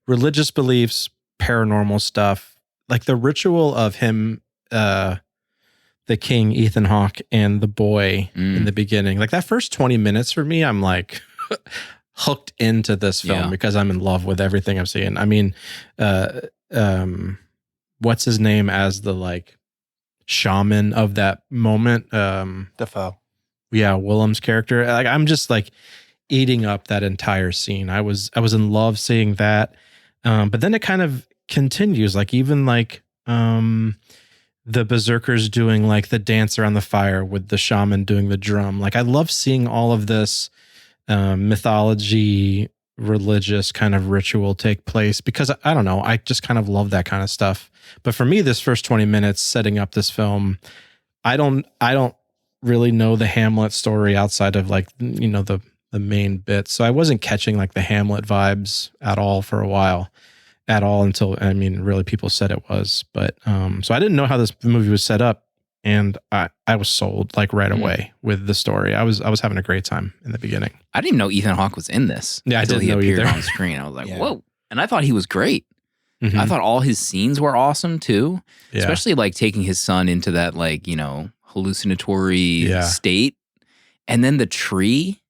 religious beliefs, paranormal stuff, like the ritual of him, the king, Ethan Hawke, and the boy in the beginning. Like that first 20 minutes for me, I'm like hooked into this film because I'm in love with everything I'm seeing. I mean, what's his name as the like shaman of that moment? Defoe. Yeah, Willem's character. Like I'm just like eating up that entire scene. I was in love seeing that. But then it kind of continues, like even like the berserkers doing like the dance around the fire with the shaman doing the drum. Like I love seeing all of this mythology, religious kind of ritual take place because I don't know, I just kind of love that kind of stuff. But for me, this first 20 minutes setting up this film, I don't really know the Hamlet story outside of like, the main bits. So I wasn't catching like the Hamlet vibes at all for a while at all until, really people said it was, but, so I didn't know how this movie was set up. And I was sold like right away with the story. I was having a great time in the beginning. I didn't even know Ethan Hawke was in this. Yeah, until I didn't he know appeared either on screen. I was like, whoa. And I thought he was great. Mm-hmm. I thought all his scenes were awesome too. Yeah. Especially like taking his son into that like, hallucinatory state. And then the tree.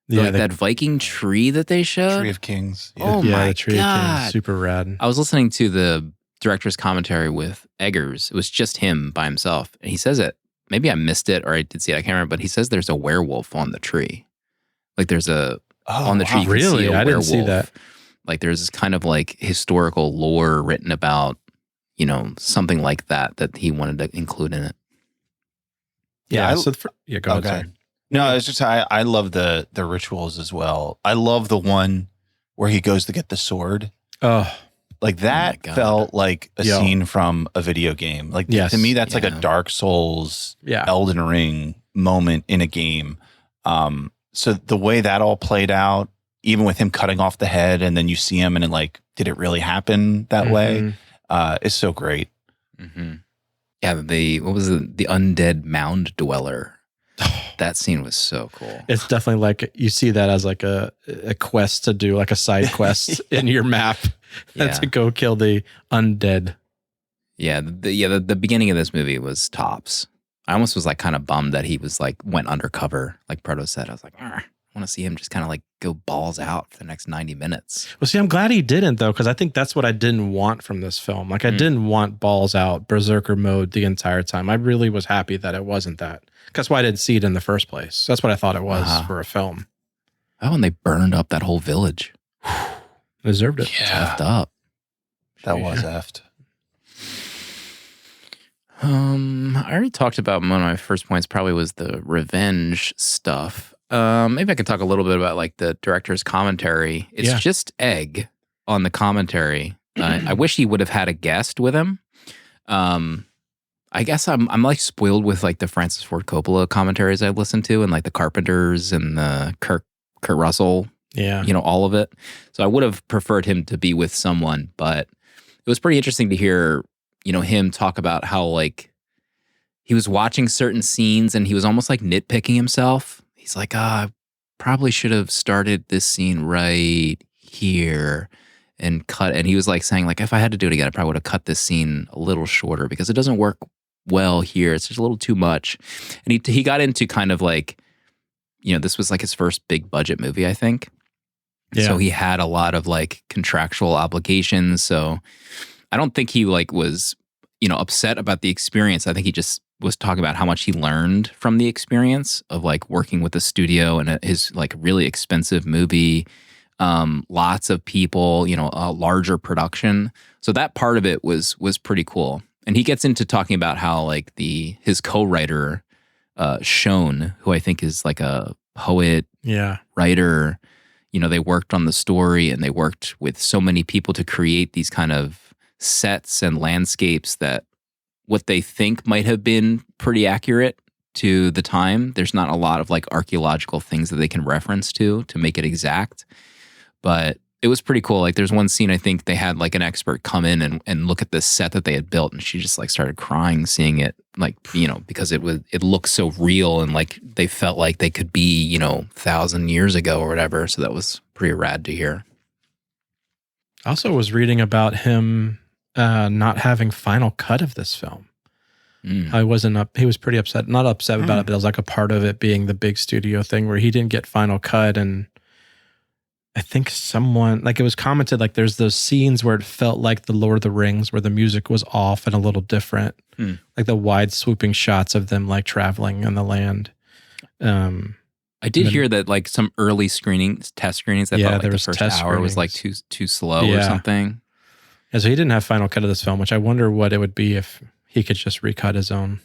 That Viking tree that they showed. Tree of Kings. Yeah. Oh my the Tree God. of Kings. Super rad. I was listening to the director's commentary with Eggers. It was just him by himself. And he says it. Maybe I missed it or I did see it. I can't remember. But he says there's a werewolf on the tree. Like there's on the tree. You can see a werewolf. Didn't see that. Like there's this kind of like historical lore written about, something like that he wanted to include in it. Yeah. Go ahead. Okay. No, it's just I love the rituals as well. I love the one where he goes to get the sword. Oh, like that felt like a scene from a video game. Like to me, that's like a Dark Souls, Elden Ring moment in a game. So the way that all played out, even with him cutting off the head and then you see him and then like, did it really happen that way? Is so great. Mm-hmm. Yeah. What was it? The undead mound dweller. That scene was so cool. It's definitely like you see that as like a quest to do, like a side quest in your map to go kill the undead. Yeah, the beginning of this movie was tops. I almost was like kind of bummed that he was like went undercover, like Proto said. I was like, I want to see him just kind of like go balls out for the next 90 minutes. Well, see, I'm glad he didn't though, because I think that's what I didn't want from this film. Like I didn't want balls out, berserker mode the entire time. I really was happy that it wasn't that. That's why I didn't see it in the first place. That's what I thought it was for a film. Oh, and they burned up that whole village. Deserved it. Yeah. Effed up. That was effed. I already talked about one of my first points probably was the revenge stuff. Maybe I could talk a little bit about like the director's commentary. It's just Egg on the commentary. I wish he would have had a guest with him. I guess I'm like spoiled with like the Francis Ford Coppola commentaries I listened to and like the Carpenters and the Kurt Russell, all of it. So I would have preferred him to be with someone, but it was pretty interesting to hear, him talk about how like he was watching certain scenes and he was almost like nitpicking himself. He's like, probably should have started this scene right here and cut. And he was like saying, like, if I had to do it again, I probably would have cut this scene a little shorter because it doesn't work well here. It's just a little too much. And he got into kind of like, this was like his first big budget movie, I think. Yeah. So he had a lot of like contractual obligations. So I don't think he like was, upset about the experience. I think he just was talking about how much he learned from the experience of like working with the studio and his like really expensive movie, lots of people, a larger production. So that part of it was pretty cool. And he gets into talking about how like his co-writer, Sean, who I think is like a poet, writer, they worked on the story and they worked with so many people to create these kind of sets and landscapes that what they think might have been pretty accurate to the time. There's not a lot of like archaeological things that they can reference to make it exact, but it was pretty cool. Like there's one scene, I think they had like an expert come in and look at this set that they had built, and she just like started crying seeing it, like, because it looked so real and like they felt like they could be, 1,000 years ago or whatever. So that was pretty rad to hear. I also was reading about him not having final cut of this film. He was pretty upset. Not upset about it, but it was like a part of it being the big studio thing where he didn't get final cut. And I think someone, like it was commented, like there's those scenes where it felt like the Lord of the Rings where the music was off and a little different. Like the wide swooping shots of them like traveling on the land. I did hear that like some early test screenings that felt like the first hour was like too slow or something. Yeah, so he didn't have final cut of this film, which I wonder what it would be if he could just recut his own.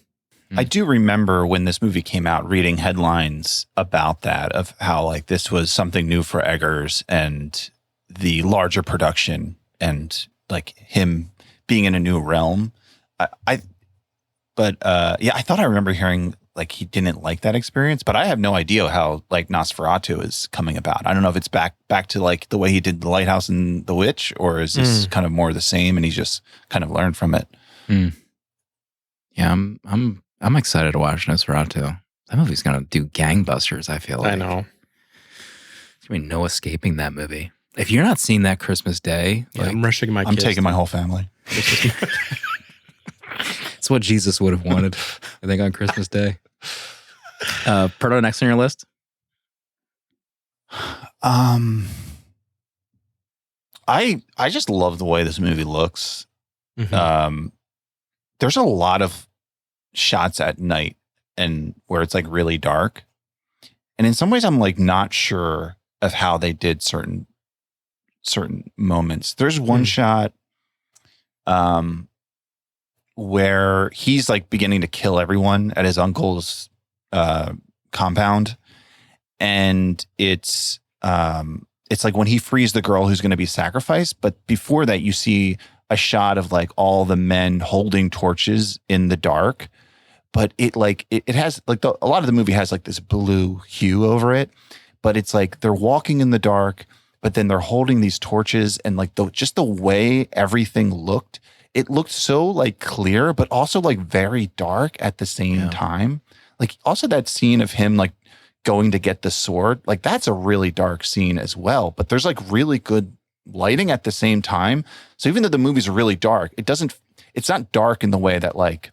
I do remember when this movie came out reading headlines about that, of how like this was something new for Eggers and the larger production and like him being in a new realm. I thought I remember hearing like he didn't like that experience, but I have no idea how like Nosferatu is coming about. I don't know if it's back to like the way he did The Lighthouse and The Witch, or is this kind of more the same and he just kind of learned from it. Yeah, I'm excited to watch Nosferatu. That movie's gonna do gangbusters, I feel like. I know. There's gonna be no escaping that movie. If you're not seeing that Christmas Day, I'm rushing my kids. I'm taking my whole family. It's what Jesus would have wanted, I think, on Christmas Day. Proto, next on your list? I just love the way this movie looks. There's a lot of shots at night and where it's like really dark. And in some ways I'm like not sure of how they did certain moments. There's one shot where he's like beginning to kill everyone at his uncle's compound, and it's like when he frees the girl who's going to be sacrificed. But before that, you see a shot of like all the men holding torches in the dark. But it has like a lot of the movie has like this blue hue over it, but it's like they're walking in the dark, but then they're holding these torches, and like just the way everything looked, it looked so like clear, but also like very dark at the same time. Like also that scene of him like going to get the sword, like that's a really dark scene as well, but there's like really good lighting at the same time. So even though the movie's really dark, it's not dark in the way that like,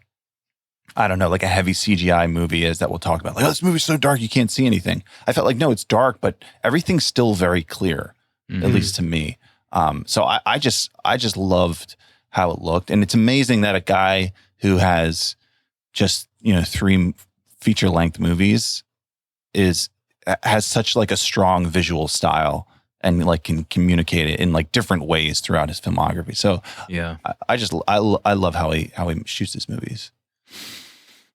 I don't know, like a heavy CGI movie is that we'll talk about. Like, oh, this movie's so dark you can't see anything. I felt like, no, it's dark, but everything's still very clear, at least to me. So I just loved how it looked. And it's amazing that a guy who has just, 3 feature-length movies has such like a strong visual style and like can communicate it in like different ways throughout his filmography. So yeah, I love how he shoots his movies.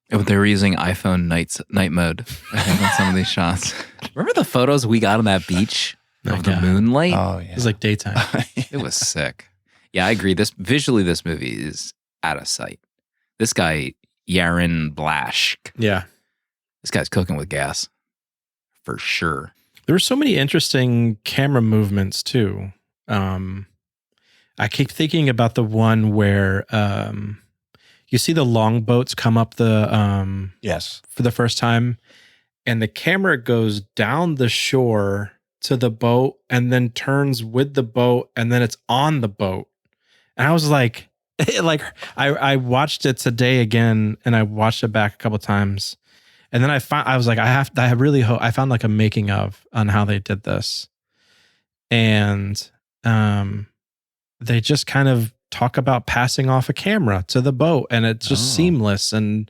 They were using iPhone night mode, I think, on some of these shots. Remember the photos we got on that beach of the moonlight? Oh yeah, it was like daytime. It was sick. Yeah, I agree. This movie is out of sight. This guy, Yaron Blaschke. Yeah. This guy's cooking with gas. For sure. There were so many interesting camera movements too. I keep thinking about the one where you see the longboats come up the yes, for the first time, and the camera goes down the shore to the boat and then turns with the boat and then it's on the boat. And I was like, I watched it today again and I watched it back a couple times. And then I found like a making of on how they did this. And they just kind of talk about passing off a camera to the boat and it's just seamless. And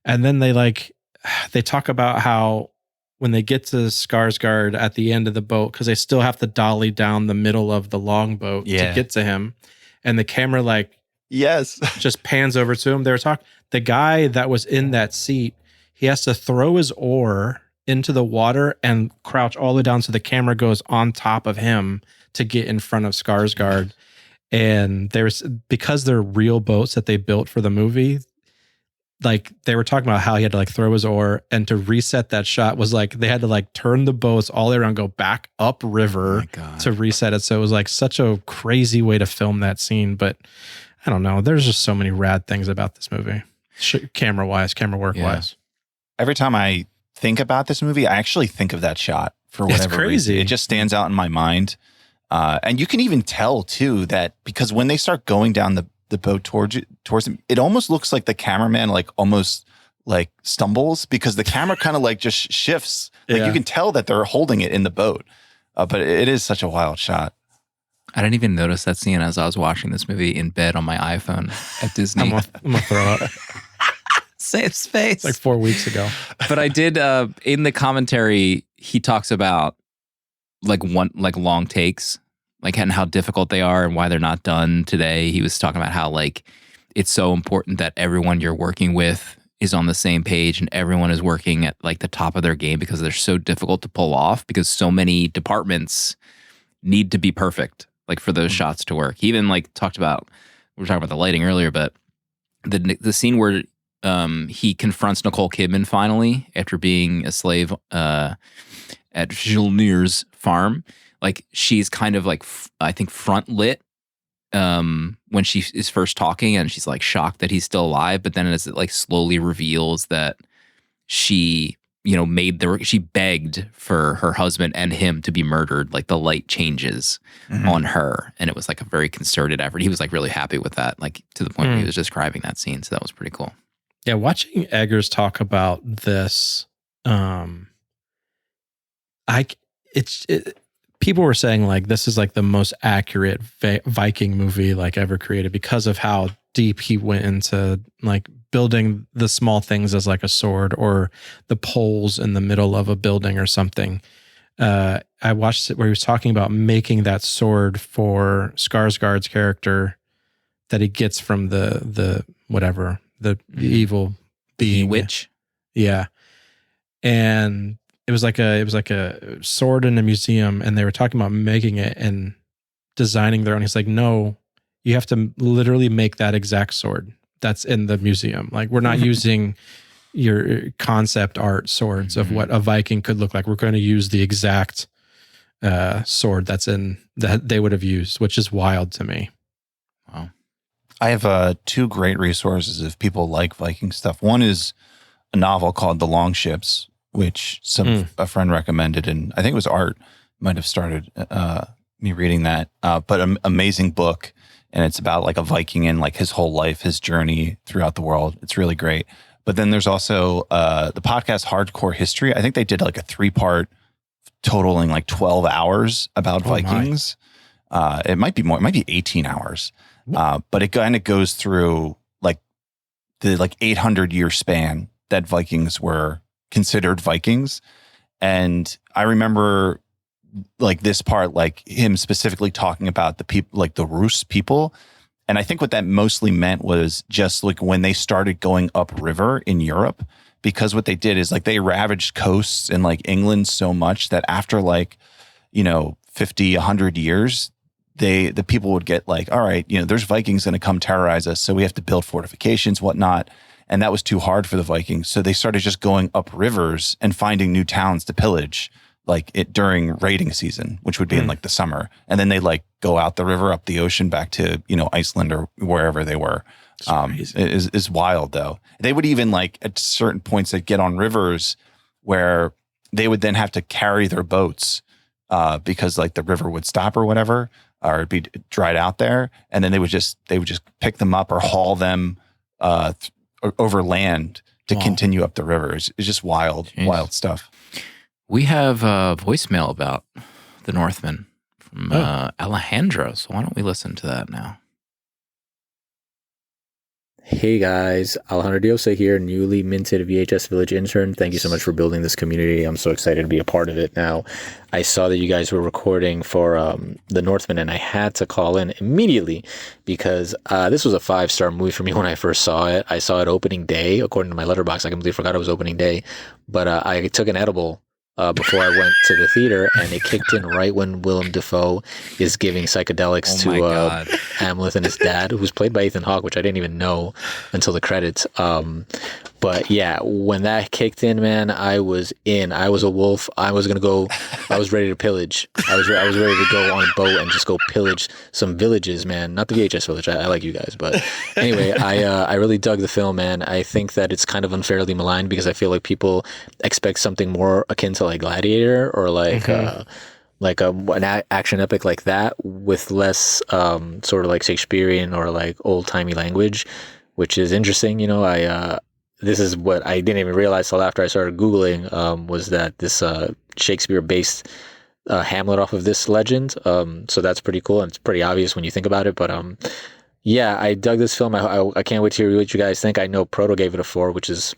then they talk about how when they get to Skarsgård at the end of the boat, because they still have to dolly down the middle of the longboat to get to him. And the camera just pans over to him. They were talking, the guy that was in that seat, he has to throw his oar into the water and crouch all the way down so the camera goes on top of him to get in front of Skarsgård. And because they're real boats that they built for the movie, like they were talking about how he had to like throw his oar, and to reset that shot was like they had to like turn the boats all the way around, go back up river to reset it. So it was like such a crazy way to film that scene. But I don't know. There's just so many rad things about this movie, camera work wise. Every time I think about this movie, I actually think of that shot for whatever reason. It just stands out in my mind. And you can even tell too that because when they start going down the boat towards him, it almost looks like the cameraman like almost like stumbles because the camera kind of like just shifts. Like you can tell that they're holding it in the boat. But it is such a wild shot. I didn't even notice that scene as I was watching this movie in bed on my iPhone at Disney. I'm gonna throw up. Safe space. Like 4 weeks ago. But I did in the commentary, he talks about long takes, like and how difficult they are and why they're not done today. He was talking about how like it's so important that everyone you're working with is on the same page and everyone is working at like the top of their game because they're so difficult to pull off because so many departments need to be perfect like for those shots to work. He even like talked about, we were talking about the lighting earlier, but the scene where he confronts Nicole Kidman finally after being a slave at Jolnir's farm. Like she's kind of like, I think front lit when she is first talking and she's like shocked that he's still alive. But then as it like slowly reveals that she, she begged for her husband and him to be murdered. Like the light changes on her. And it was like a very concerted effort. He was like really happy with that, like to the point where he was describing that scene. So that was pretty cool. Yeah. Watching Eggers talk about this, people were saying like this is like the most accurate Viking movie like ever created because of how deep he went into like building the small things as like a sword or the poles in the middle of a building or something. I watched it where he was talking about making that sword for Skarsgård's character that he gets from the evil being witch. Yeah. And it was like a sword in a museum, and they were talking about making it and designing their own. He's like, no, you have to literally make that exact sword that's in the museum. Like we're not using your concept art swords of what a Viking could look like. We're going to use the exact sword that they would have used, which is wild to me. Wow. I have two great resources if people like Viking stuff. One is a novel called The Long Ships, which a friend recommended, and I think it was Art might have started me reading that. But an amazing book, and it's about like a Viking and like his whole life, his journey throughout the world. It's really great. But then there's also the podcast Hardcore History. I think they did like a 3-part totaling like 12 hours about Vikings. It might be more. It might be 18 hours. But it kind of goes through like the 800-year span that Vikings were considered Vikings. And I remember like this part, like him specifically talking about the people, like the Rus people. And I think what that mostly meant was just like when they started going upriver in Europe, because what they did is like they ravaged coasts in like England so much that after like, 50, 100 years, the people would get like, all right, there's Vikings going to come terrorize us. So we have to build fortifications, whatnot. And that was too hard for the Vikings. So they started just going up rivers and finding new towns to pillage like it during raiding season, which would be in like the summer. And then they like go out the river, up the ocean, back to, Iceland or wherever they were. Is wild though. They would even like at certain points they'd get on rivers where they would then have to carry their boats because like the river would stop or whatever, or it'd be dried out there, and then they would just pick them up or haul them over land to continue up the river. It's just wild stuff. We have a voicemail about the Northman from Alejandro, so why don't we listen to that now? Hey guys, Alejandro Diosa here, newly minted VHS Village intern. Thank you so much for building this community. I'm so excited to be a part of it now. I saw that you guys were recording for The Northman, and I had to call in immediately because this was a 5-star movie for me when I first saw it. I saw it opening day, according to my letterbox. I completely forgot it was opening day, but I took an edible before I went to the theater, and it kicked in right when Willem Dafoe is giving psychedelics to Hamlet and his dad, who's played by Ethan Hawke, which I didn't even know until the credits. But yeah, when that kicked in, man, I was in. I was a wolf. I was gonna go. I was ready to pillage. I was ready to go on a boat and just go pillage some villages, man. Not the VHS village. I like you guys, but anyway, I really dug the film, man. I think that it's kind of unfairly maligned because I feel like people expect something more akin to like Gladiator or like an action epic like that with less sort of like Shakespearean or like old timey language, which is interesting. You know, this is what I didn't even realize till after I started Googling, was that this Shakespeare-based Hamlet off of this legend. So that's pretty cool, and it's pretty obvious when you think about it. But yeah, I dug this film. I can't wait to hear what you guys think. I know Proto gave it a 4, which is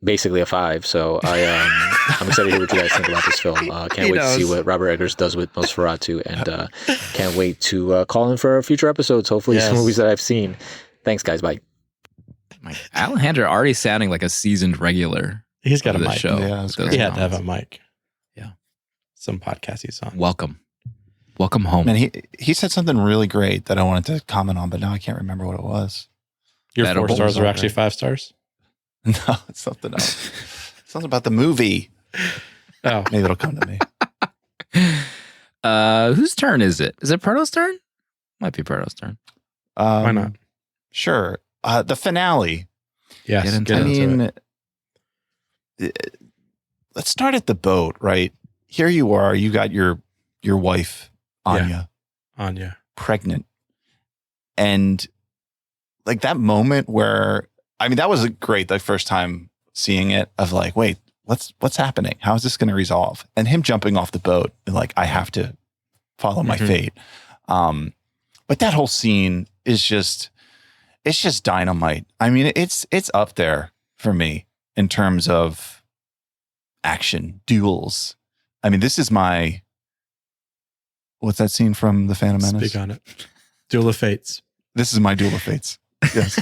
basically a 5. So I'm excited to hear what you guys think about this film. Can't wait to see what Robert Eggers does with Nosferatu, and can't wait to call in for future episodes. Hopefully, some movies that I've seen. Thanks, guys. Bye. Alejandro already sounding like a seasoned regular. He's got a mic. Show. Yeah, he had to have a mic. Yeah. Some podcast he's on. Welcome home. And he said something really great that I wanted to comment on, but now I can't remember what it was. Your 4 stars are actually 5 stars? No, it's something else. Something about the movie. Oh, maybe it'll come to me. Whose turn is it? Is it Proto's turn? Might be Proto's turn. Why not? Sure. The finale. Yes. Let's start at the boat, right? Here you are. You got your wife, Anya, pregnant. And like that moment where, I mean, that was great. The first time seeing it of like, wait, what's happening? How is this going to resolve? And him jumping off the boat and like, I have to follow my fate. But that whole scene is just dynamite. I mean, it's up there for me in terms of action, duels. I mean, this is what's that scene from The Phantom Menace? Speak on it. Duel of Fates. This is my Duel of Fates. Yes.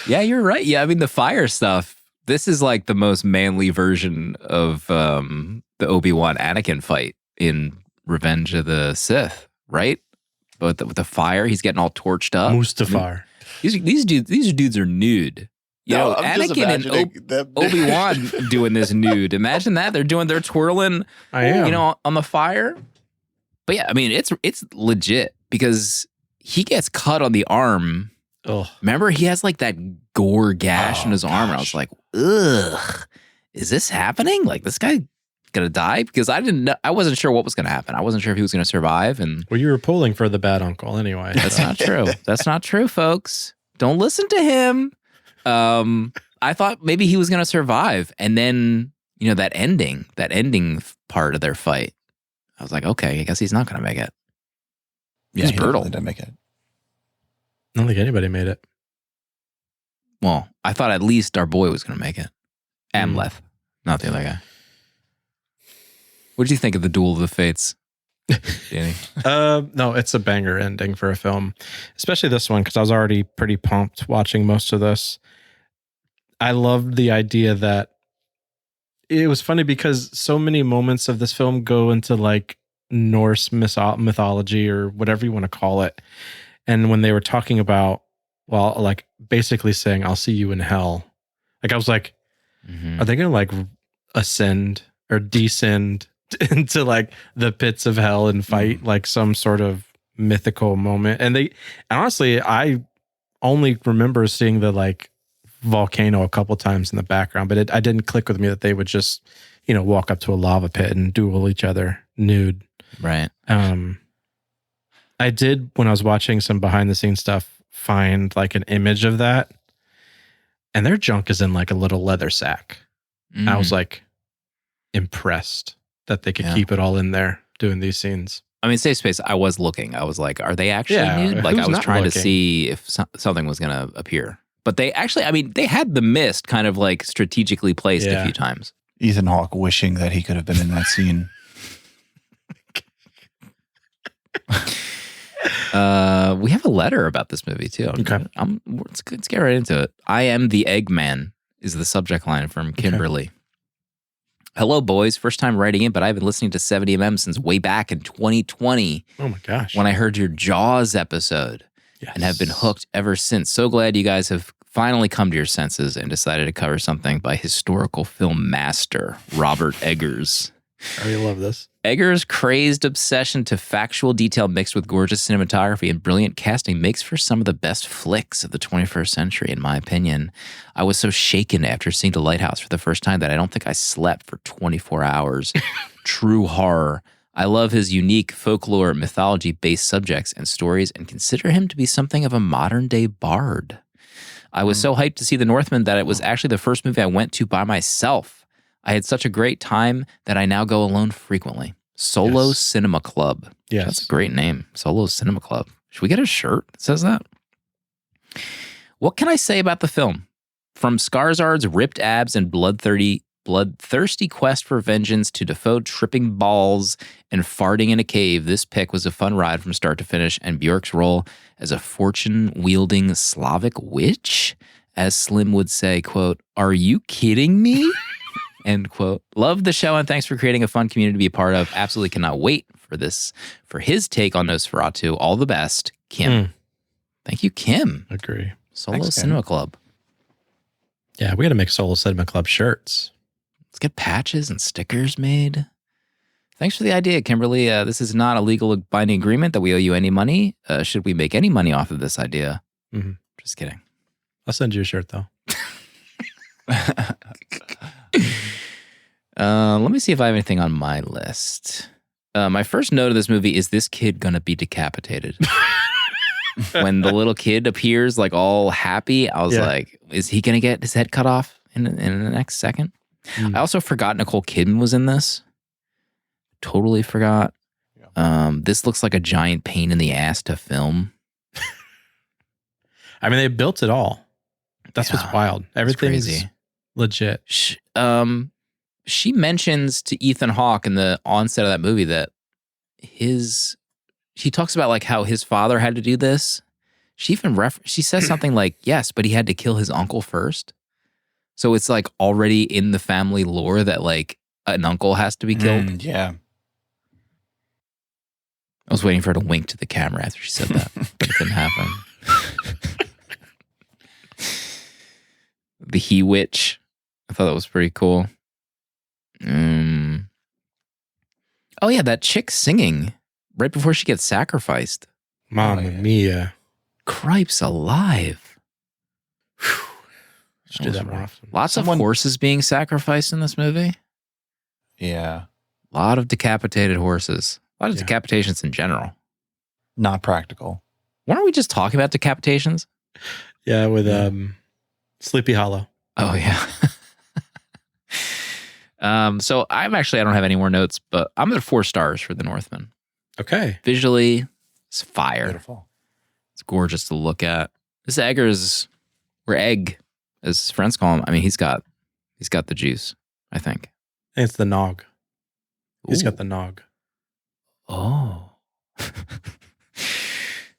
Yeah, you're right. Yeah, I mean, the fire stuff, this is like the most manly version of the Obi-Wan Anakin fight in Revenge of the Sith, right? But with the fire, he's getting all torched up. Mustafar. These dudes are nude. You know, Anakin and Obi-Wan doing this nude. Imagine that. They're twirling, you know, on the fire. But yeah, I mean, it's legit because he gets cut on the arm. Oh. Remember, he has like that gore gash in his arm. And I was like, ugh, is this happening? Like, this guy gonna die? Because I wasn't sure what was gonna happen. I wasn't sure if he was gonna survive. And well, you were pulling for the bad uncle anyway. That's not true. That's not true, folks. Don't listen to him. I thought maybe he was gonna survive, and then you know that ending part of their fight. I was like, okay, I guess he's not gonna make it. Yeah, he brutal. Didn't make it. I don't think anybody made it. Well, I thought at least our boy was gonna make it. Amleth, not the other guy. What did you think of the Duel of the Fates, Danny? No, it's a banger ending for a film, especially this one, because I was already pretty pumped watching most of this. I loved the idea that it was funny because so many moments of this film go into like Norse mythology or whatever you want to call it. And when they were talking about, well, like basically saying, I'll see you in hell. Like I was like, are they going to like ascend or descend into like the pits of hell and fight like some sort of mythical moment? And honestly, I only remember seeing the like volcano a couple times in the background, but I didn't click with me that they would just, walk up to a lava pit and duel each other nude. Right. I did, when I was watching some behind the scenes stuff, find like an image of that, and their junk is in like a little leather sack. I was like impressed that they could keep it all in there doing these scenes. I mean, safe space, I was looking. I was like, are they actually nude? Like, I was trying to see if something was going to appear. But they actually, I mean, they had the mist kind of like strategically placed a few times. Ethan Hawke wishing that he could have been in that scene. We have a letter about this movie too. Okay. Let's get right into it. I am the Eggman is the subject line from Kimberly. Okay. Hello, boys. First time writing in, but I've been listening to 70mm since way back in 2020. Oh my gosh. When I heard your Jaws episode and have been hooked ever since. So glad you guys have finally come to your senses and decided to cover something by historical film master Robert Eggers. I really love this. Eggers' crazed obsession to factual detail mixed with gorgeous cinematography and brilliant casting makes for some of the best flicks of the 21st century, in my opinion. I was so shaken after seeing The Lighthouse for the first time that I don't think I slept for 24 hours. True horror. I love his unique folklore, mythology-based subjects and stories and consider him to be something of a modern-day bard. I was so hyped to see The Northman that it was actually the first movie I went to by myself. I had such a great time that I now go alone frequently. Solo Cinema Club. Yes. That's a great name. Solo Cinema Club. Should we get a shirt that says that? What can I say about the film? From Skarsgård's ripped abs and bloodthirsty quest for vengeance to Defoe tripping balls and farting in a cave, this pick was a fun ride from start to finish, and Bjork's role as a fortune-wielding Slavic witch, as Slim would say, quote, "Are you kidding me?" End quote. Love the show and thanks for creating a fun community to be a part of. Absolutely cannot wait for his take on Nosferatu. All the best, Kim. Thank you, Kim. Agree. Solo Cinema Club. Yeah, we got to make Solo Cinema Club shirts. Let's get patches and stickers made. Thanks for the idea, Kimberly. This is not a legal binding agreement that we owe you any money. Should we make any money off of this idea? Mm-hmm. Just kidding. I'll send you a shirt, though. Let me see if I have anything on my list. My first note of this movie is this kid gonna be decapitated. When the little kid appears like all happy, I was like, is he gonna get his head cut off in the next second? I also forgot Nicole Kidman was in this. Totally forgot. This looks like a giant pain in the ass to film. I mean, they built it all. That's what's wild. Everything's crazy. Legit. She mentions to Ethan Hawke in the onset of that movie that she talks about like how his father had to do this. She says something like, yes, but he had to kill his uncle first. So it's like already in the family lore that like an uncle has to be killed. Yeah. I was waiting for her to wink to the camera after she said that, but it didn't happen. The He Witch. I thought that was pretty cool. Oh yeah, that chick singing right before she gets sacrificed. Mamma mia. Cripes alive. Should do that more often. Lots of horses being sacrificed in this movie. Yeah. A lot of decapitated horses. A lot of decapitations in general. Not practical. Weren't we just talking about decapitations? Yeah, with Sleepy Hollow. Oh yeah. So I don't have any more notes, but I'm at 4 stars for The Northman. Okay. Visually, it's fire. Beautiful. It's gorgeous to look at. This Eggers, or Egg, as his friends call him. I mean, he's got the juice, I think. I think it's the nog. He's Ooh. got the nog. Oh.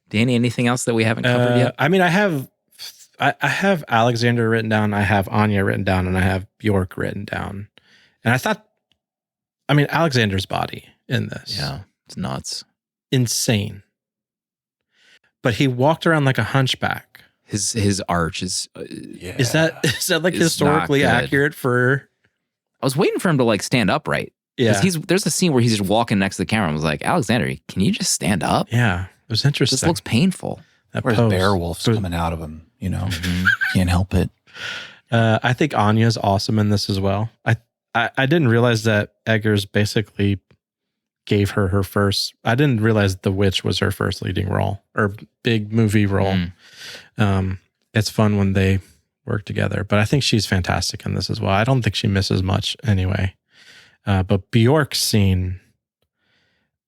Danny, anything else that we haven't covered yet? I mean, I have Alexander written down, I have Anya written down, and I have Bjork written down. And I thought, I mean, Alexander's body in this. Yeah, it's nuts. Insane. But he walked around like a hunchback. His arch is... Is that like historically accurate for... I was waiting for him to like stand upright. Yeah. There's a scene where he's just walking next to the camera and was like, Alexander, can you just stand up? Yeah, it was interesting. This looks painful. That Where's pose. bear wolves coming out of him, you know? Can't help it. I think Anya's awesome in this as well. I didn't realize that Eggers basically gave her first. I didn't realize The Witch was her first leading role or big movie role. It's fun when they work together, but I think she's fantastic in this as well. I don't think she misses much anyway. But Bjork's scene,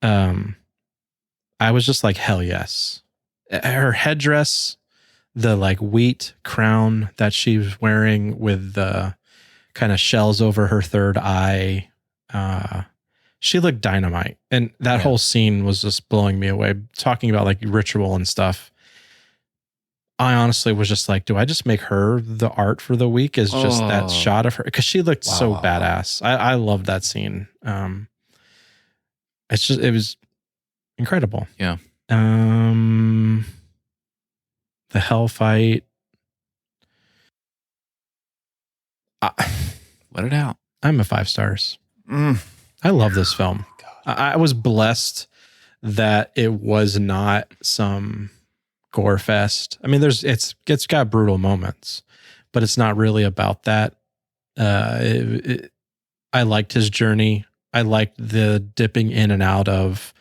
I was just like, hell yes. Her headdress, the like wheat crown that she was wearing with the kind of shells over her third eye. She looked dynamite. And that whole scene was just blowing me away. Talking about like ritual and stuff. I honestly was just like, do I just make her the art for the week? Is just that shot of her? Because she looked so badass. I loved that scene. It was incredible. Yeah. The hell fight. Let it out. I'm a 5 stars. I love this film. I was blessed that it was not some gore fest. I mean, it's got brutal moments, but it's not really about that. I liked his journey. I liked the dipping in and out of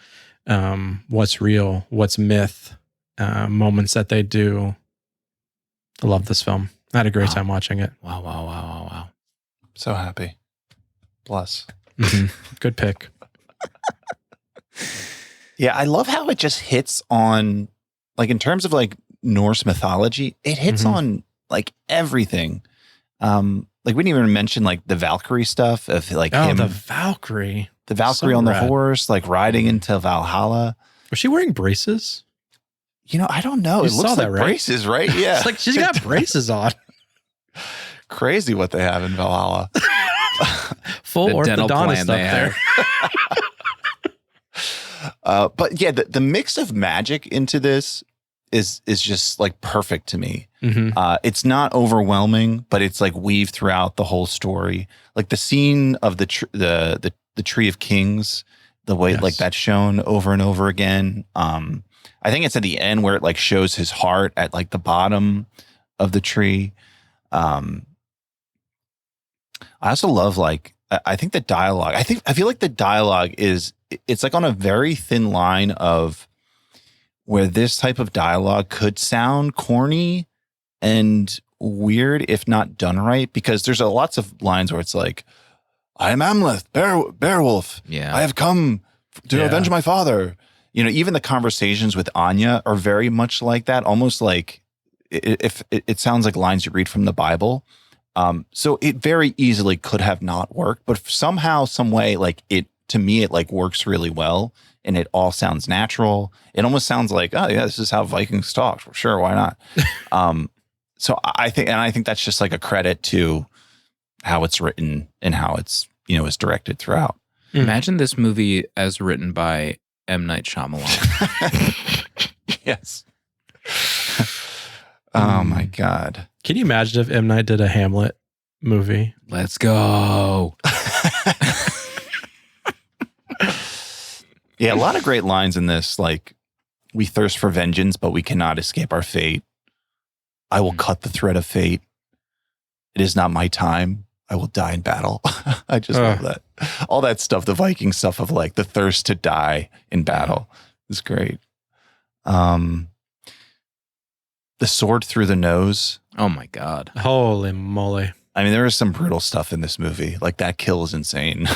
what's real, what's myth, moments that they do. I love this film. I had a great time watching it. Wow. So happy. Plus. Good pick. Yeah, I love how it just hits on, like, in terms of like Norse mythology, it hits on like everything. Like we didn't even mention like the Valkyrie stuff of like him. The Valkyrie So on the horse, like riding into Valhalla. Was she wearing braces? You know, I don't know. You It looks saw like that, right? braces, right? Yeah. It's like she's got braces on. Crazy what they have in Valhalla. Full The dental orthodontist plan up they there. But yeah, the mix of magic into this is just like perfect to me. It's not overwhelming, but it's like weaved throughout the whole story. Like the scene of the Tree of Kings, the way like that's shown over and over again. I think it's at the end where it like shows his heart at like the bottom of the tree. I also love like, I think the dialogue, I feel like the dialogue it's like on a very thin line of where this type of dialogue could sound corny and weird if not done right, because there's lots of lines where it's like, I am Amleth, Beowulf. Yeah. I have come to avenge my father. You know, even the conversations with Anya are very much like that, almost like if it sounds like lines you read from the Bible. So it very easily could have not worked, but somehow, some way, like to me, it like works really well, and it all sounds natural. It almost sounds like, oh yeah, this is how Vikings talk. Sure, why not? So I think that's just like a credit to how it's written and how it's, you know, is directed throughout. Imagine this movie as written by M. Night Shyamalan. Yes. Oh my God. Can you imagine if M. Night did a Hamlet movie? Let's go. Yeah, a lot of great lines in this. Like, we thirst for vengeance, but we cannot escape our fate. I will cut the thread of fate. It is not my time. I will die in battle. I just love that. All that stuff, the Viking stuff of like the thirst to die in battle is great. The sword through the nose. Oh my God. Holy moly. I mean, there is some brutal stuff in this movie. Like that kill is insane.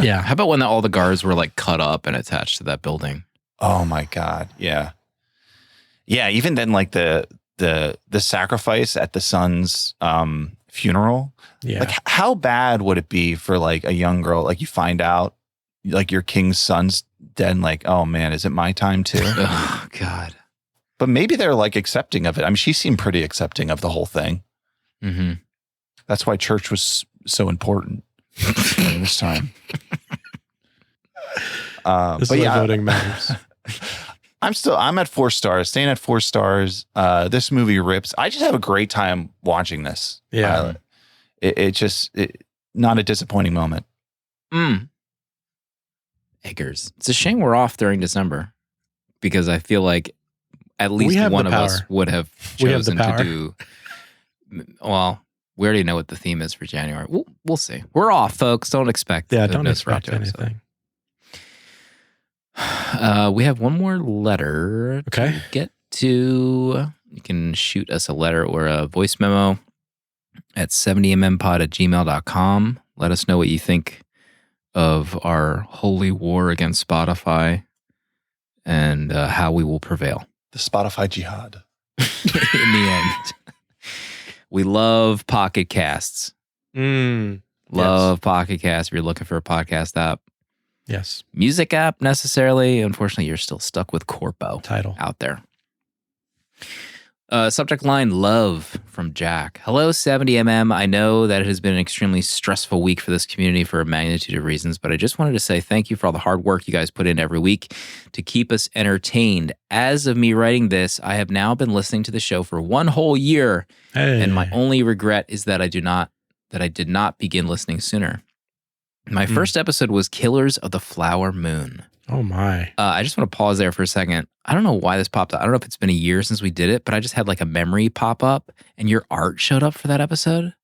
Yeah. How about when all the guards were like cut up and attached to that building? Oh my God. Yeah. Yeah. Even then, like the sacrifice at the son's funeral. Yeah. Like how bad would it be for like a young girl, like you find out like your king's son's dead and like, oh man, is it my time too? Oh God. But maybe they're like accepting of it. I mean, she seemed pretty accepting of the whole thing. Mm-hmm. That's why church was so important during this time. This is why voting matters. I'm at 4 stars, staying at 4 stars. This movie rips. I just have a great time watching this. Yeah. It not a disappointing moment. Eggers. It's a shame we're off during December because I feel like at least one of us would have chosen to do. Well, We already know what the theme is for January. We'll see. We're off, folks. Don't expect. Yeah, a don't expect Nosferatu episode. anything. We have one more letter to get to. You can shoot us a letter or a voice memo at 70mmpod@gmail.com. Let us know what you think of our holy war against Spotify and how we will prevail. The Spotify jihad. In the end. We love Pocket Casts. Love Pocket Casts if you're looking for a podcast app. Yes. Music app necessarily. Unfortunately, you're still stuck with Corpo Title out there. Subject line, love from Jack. Hello, 70mm. I know that it has been an extremely stressful week for this community for a magnitude of reasons, but I just wanted to say thank you for all the hard work you guys put in every week to keep us entertained. As of me writing this, I have now been listening to the show for 1 whole year, and my only regret is that I did not begin listening sooner. My first episode was Killers of the Flower Moon. Oh my. I just want to pause there for a second. I don't know why this popped up. I don't know if it's been a year since we did it, but I just had like a memory pop up and your art showed up for that episode.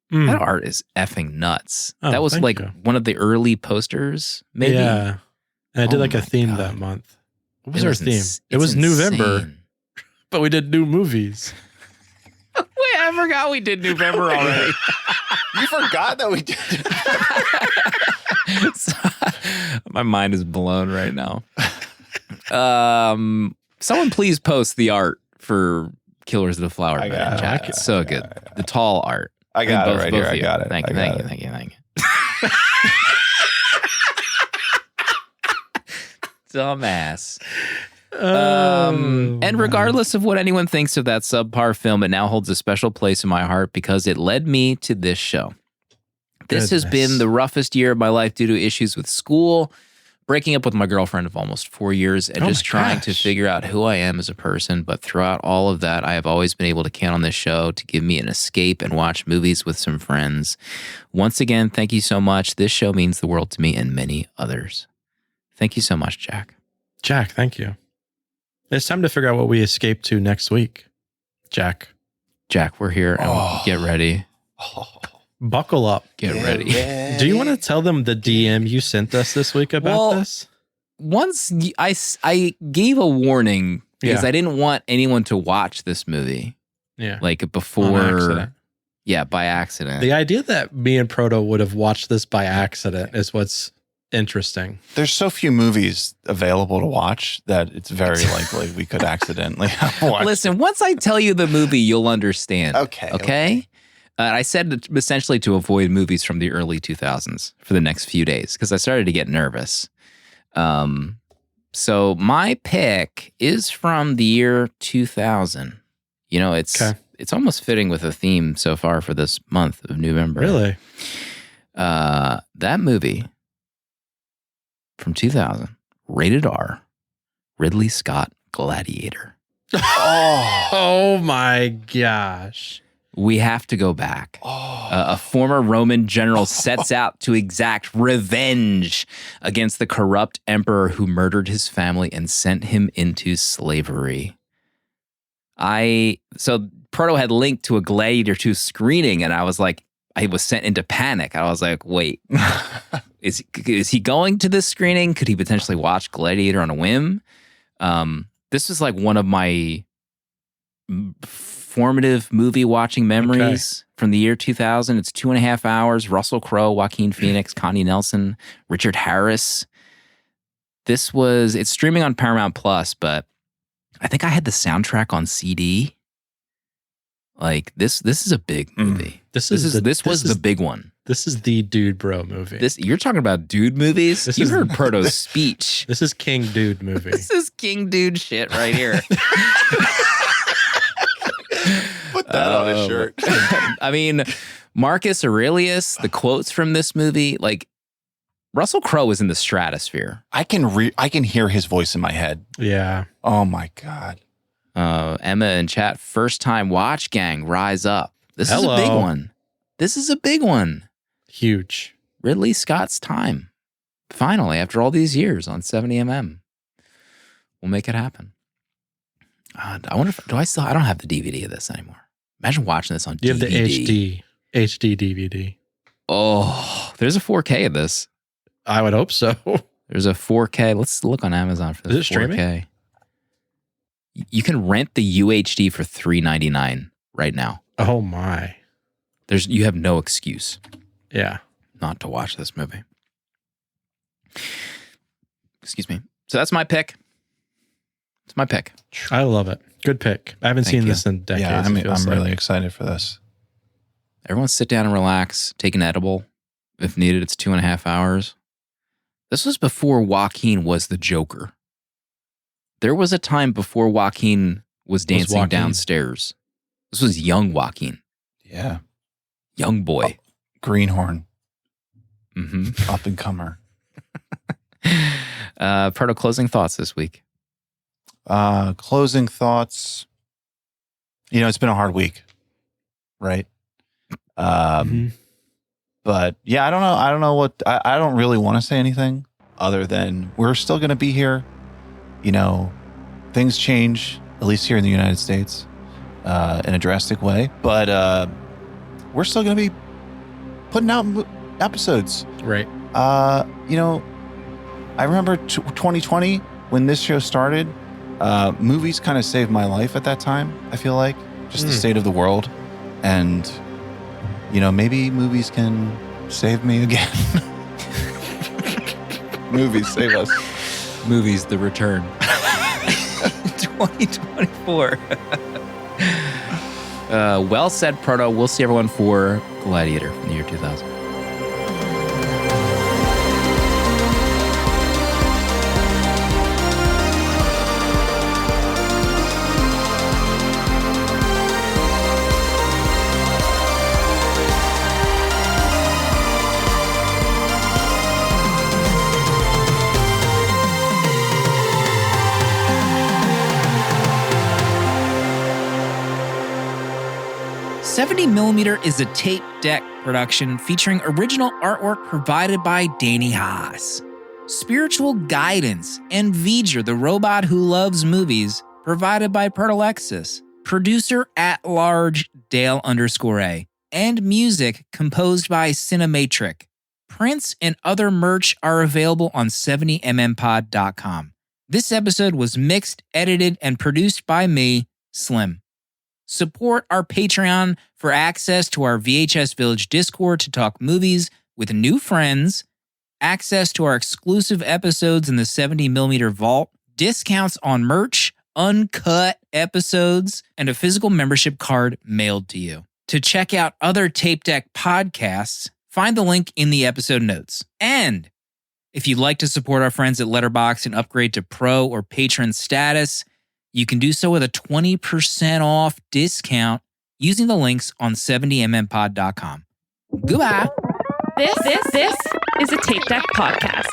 That art is effing nuts. Oh, that was thank like you. one of the early posters, maybe. Yeah. And I did like a my theme God. that month. What was It our was theme? It was November, insane. but we did new movies. Wait, I forgot we did November already. You forgot that we did. My mind is blown right now. Someone please post the art for Killers of the Flower Moon. got it. Chat. It's so good. The tall art. I got it Both- right both here. of I you. got it. Thank you. Thank you. Dumbass. And regardless of what anyone thinks of that subpar film, it now holds a special place in my heart because it led me to this show. This has been the roughest year of my life due to issues with school, breaking up with my girlfriend of almost 4 years, and just trying to figure out who I am as a person. But throughout all of that, I have always been able to count on this show to give me an escape and watch movies with some friends. Once again, thank you so much. This show means the world to me and many others. Thank you so much, Jack. Jack, thank you. It's time to figure out what we escape to next week. Jack, Jack, we're here. And get ready. buckle up. Get ready. Do you want to tell them the DM you sent us this week about this? Once I gave a warning because Yeah. I didn't want anyone to watch this movie. Yeah. Like before. On accident. Yeah, by accident. The idea that me and Proto would have watched this by accident is what's interesting. There's so few movies available to watch that it's very likely we could accidentally have watched. Listen, once I tell you the movie, you'll understand. Okay. I said it essentially to avoid movies from the early 2000s for the next few days because I started to get nervous. So my pick is from the year 2000. You know, it's almost fitting with a theme so far for this month of November. Really? That movie from 2000, rated R, Ridley Scott Gladiator. Oh my gosh. We have to go back. A former Roman general sets out to exact revenge against the corrupt emperor who murdered his family and sent him into slavery. So Proto had linked to a Gladiator 2 screening, and I was sent into panic. I was like, wait, is he going to this screening? Could he potentially watch Gladiator on a whim? This was like one of my formative movie watching memories from the year 2000. It's 2.5 hours. Russell Crowe, Joaquin Phoenix, Connie Nelson, Richard Harris. It's streaming on Paramount Plus, but I think I had the soundtrack on CD. Like this is a big movie. This was the big one. This is the dude bro movie. You're talking about dude movies? You heard Proto's speech. This is King Dude movie. This is King Dude shit right here. Put that on a shirt. I mean, Marcus Aurelius, the quotes from this movie, like Russell Crowe is in the stratosphere. I can hear his voice in my head. Yeah. Oh my God. Emma in chat, first time watch gang, rise up. This is a big one. This is a big one. Huge. Ridley Scott's time. Finally, after all these years on 70mm. We'll make it happen. I wonder if I don't have the DVD of this anymore. Imagine watching this on DVD. Do you have the HD? HD DVD. Oh, there's a 4K of this. I would hope so. There's a 4K. Let's look on Amazon for this. Is it 4K. streaming? You can rent the UHD for $3.99 right now. Oh my. You have no excuse Yeah. not to watch this movie. Excuse me. So that's my pick. It's my pick. I love it. Good pick. I haven't Thank seen you. this in decades. Yeah, it I'm feels like. really excited for this. Everyone sit down and relax. Take an edible. If needed, it's 2.5 hours. This was before Joaquin was the Joker. There was a time before Joaquin was dancing Joaquin? downstairs. This was young Joaquin. Yeah. Young boy. Greenhorn. Mm-hmm. Up and comer. Proto, closing thoughts this week. Closing thoughts. It's been a hard week, right? But yeah, I don't know. I don't know what, I don't really want to say anything other than we're still going to be here. Things change, at least here in the United States, in a drastic way. But we're still going to be putting out episodes. Right. I remember 2020 when this show started. Movies kind of saved my life at that time, I feel like. Just the state of the world. And, maybe movies can save me again. Movies save us. Movies, The Return. 2024. Well said, Proto. We'll see everyone for Gladiator from the year 2000. $70mm is a tape deck production featuring original artwork provided by Danny Haas. Spiritual guidance and V'ger, the robot who loves movies, provided by Pertalexis. Producer at large Dale_A. And music composed by Cinematric. Prints and other merch are available on 70mmpod.com. This episode was mixed, edited, and produced by me, Slim. Support our Patreon for access to our VHS Village Discord to talk movies with new friends, access to our exclusive episodes in the 70mm vault, discounts on merch, uncut episodes, and a physical membership card mailed to you. To check out other Tape Deck podcasts, find the link in the episode notes. And if you'd like to support our friends at Letterboxd and upgrade to Pro or Patron status, you can do so with a 20% off discount using the links on 70mmpod.com. Goodbye. This is a Tape Deck podcast.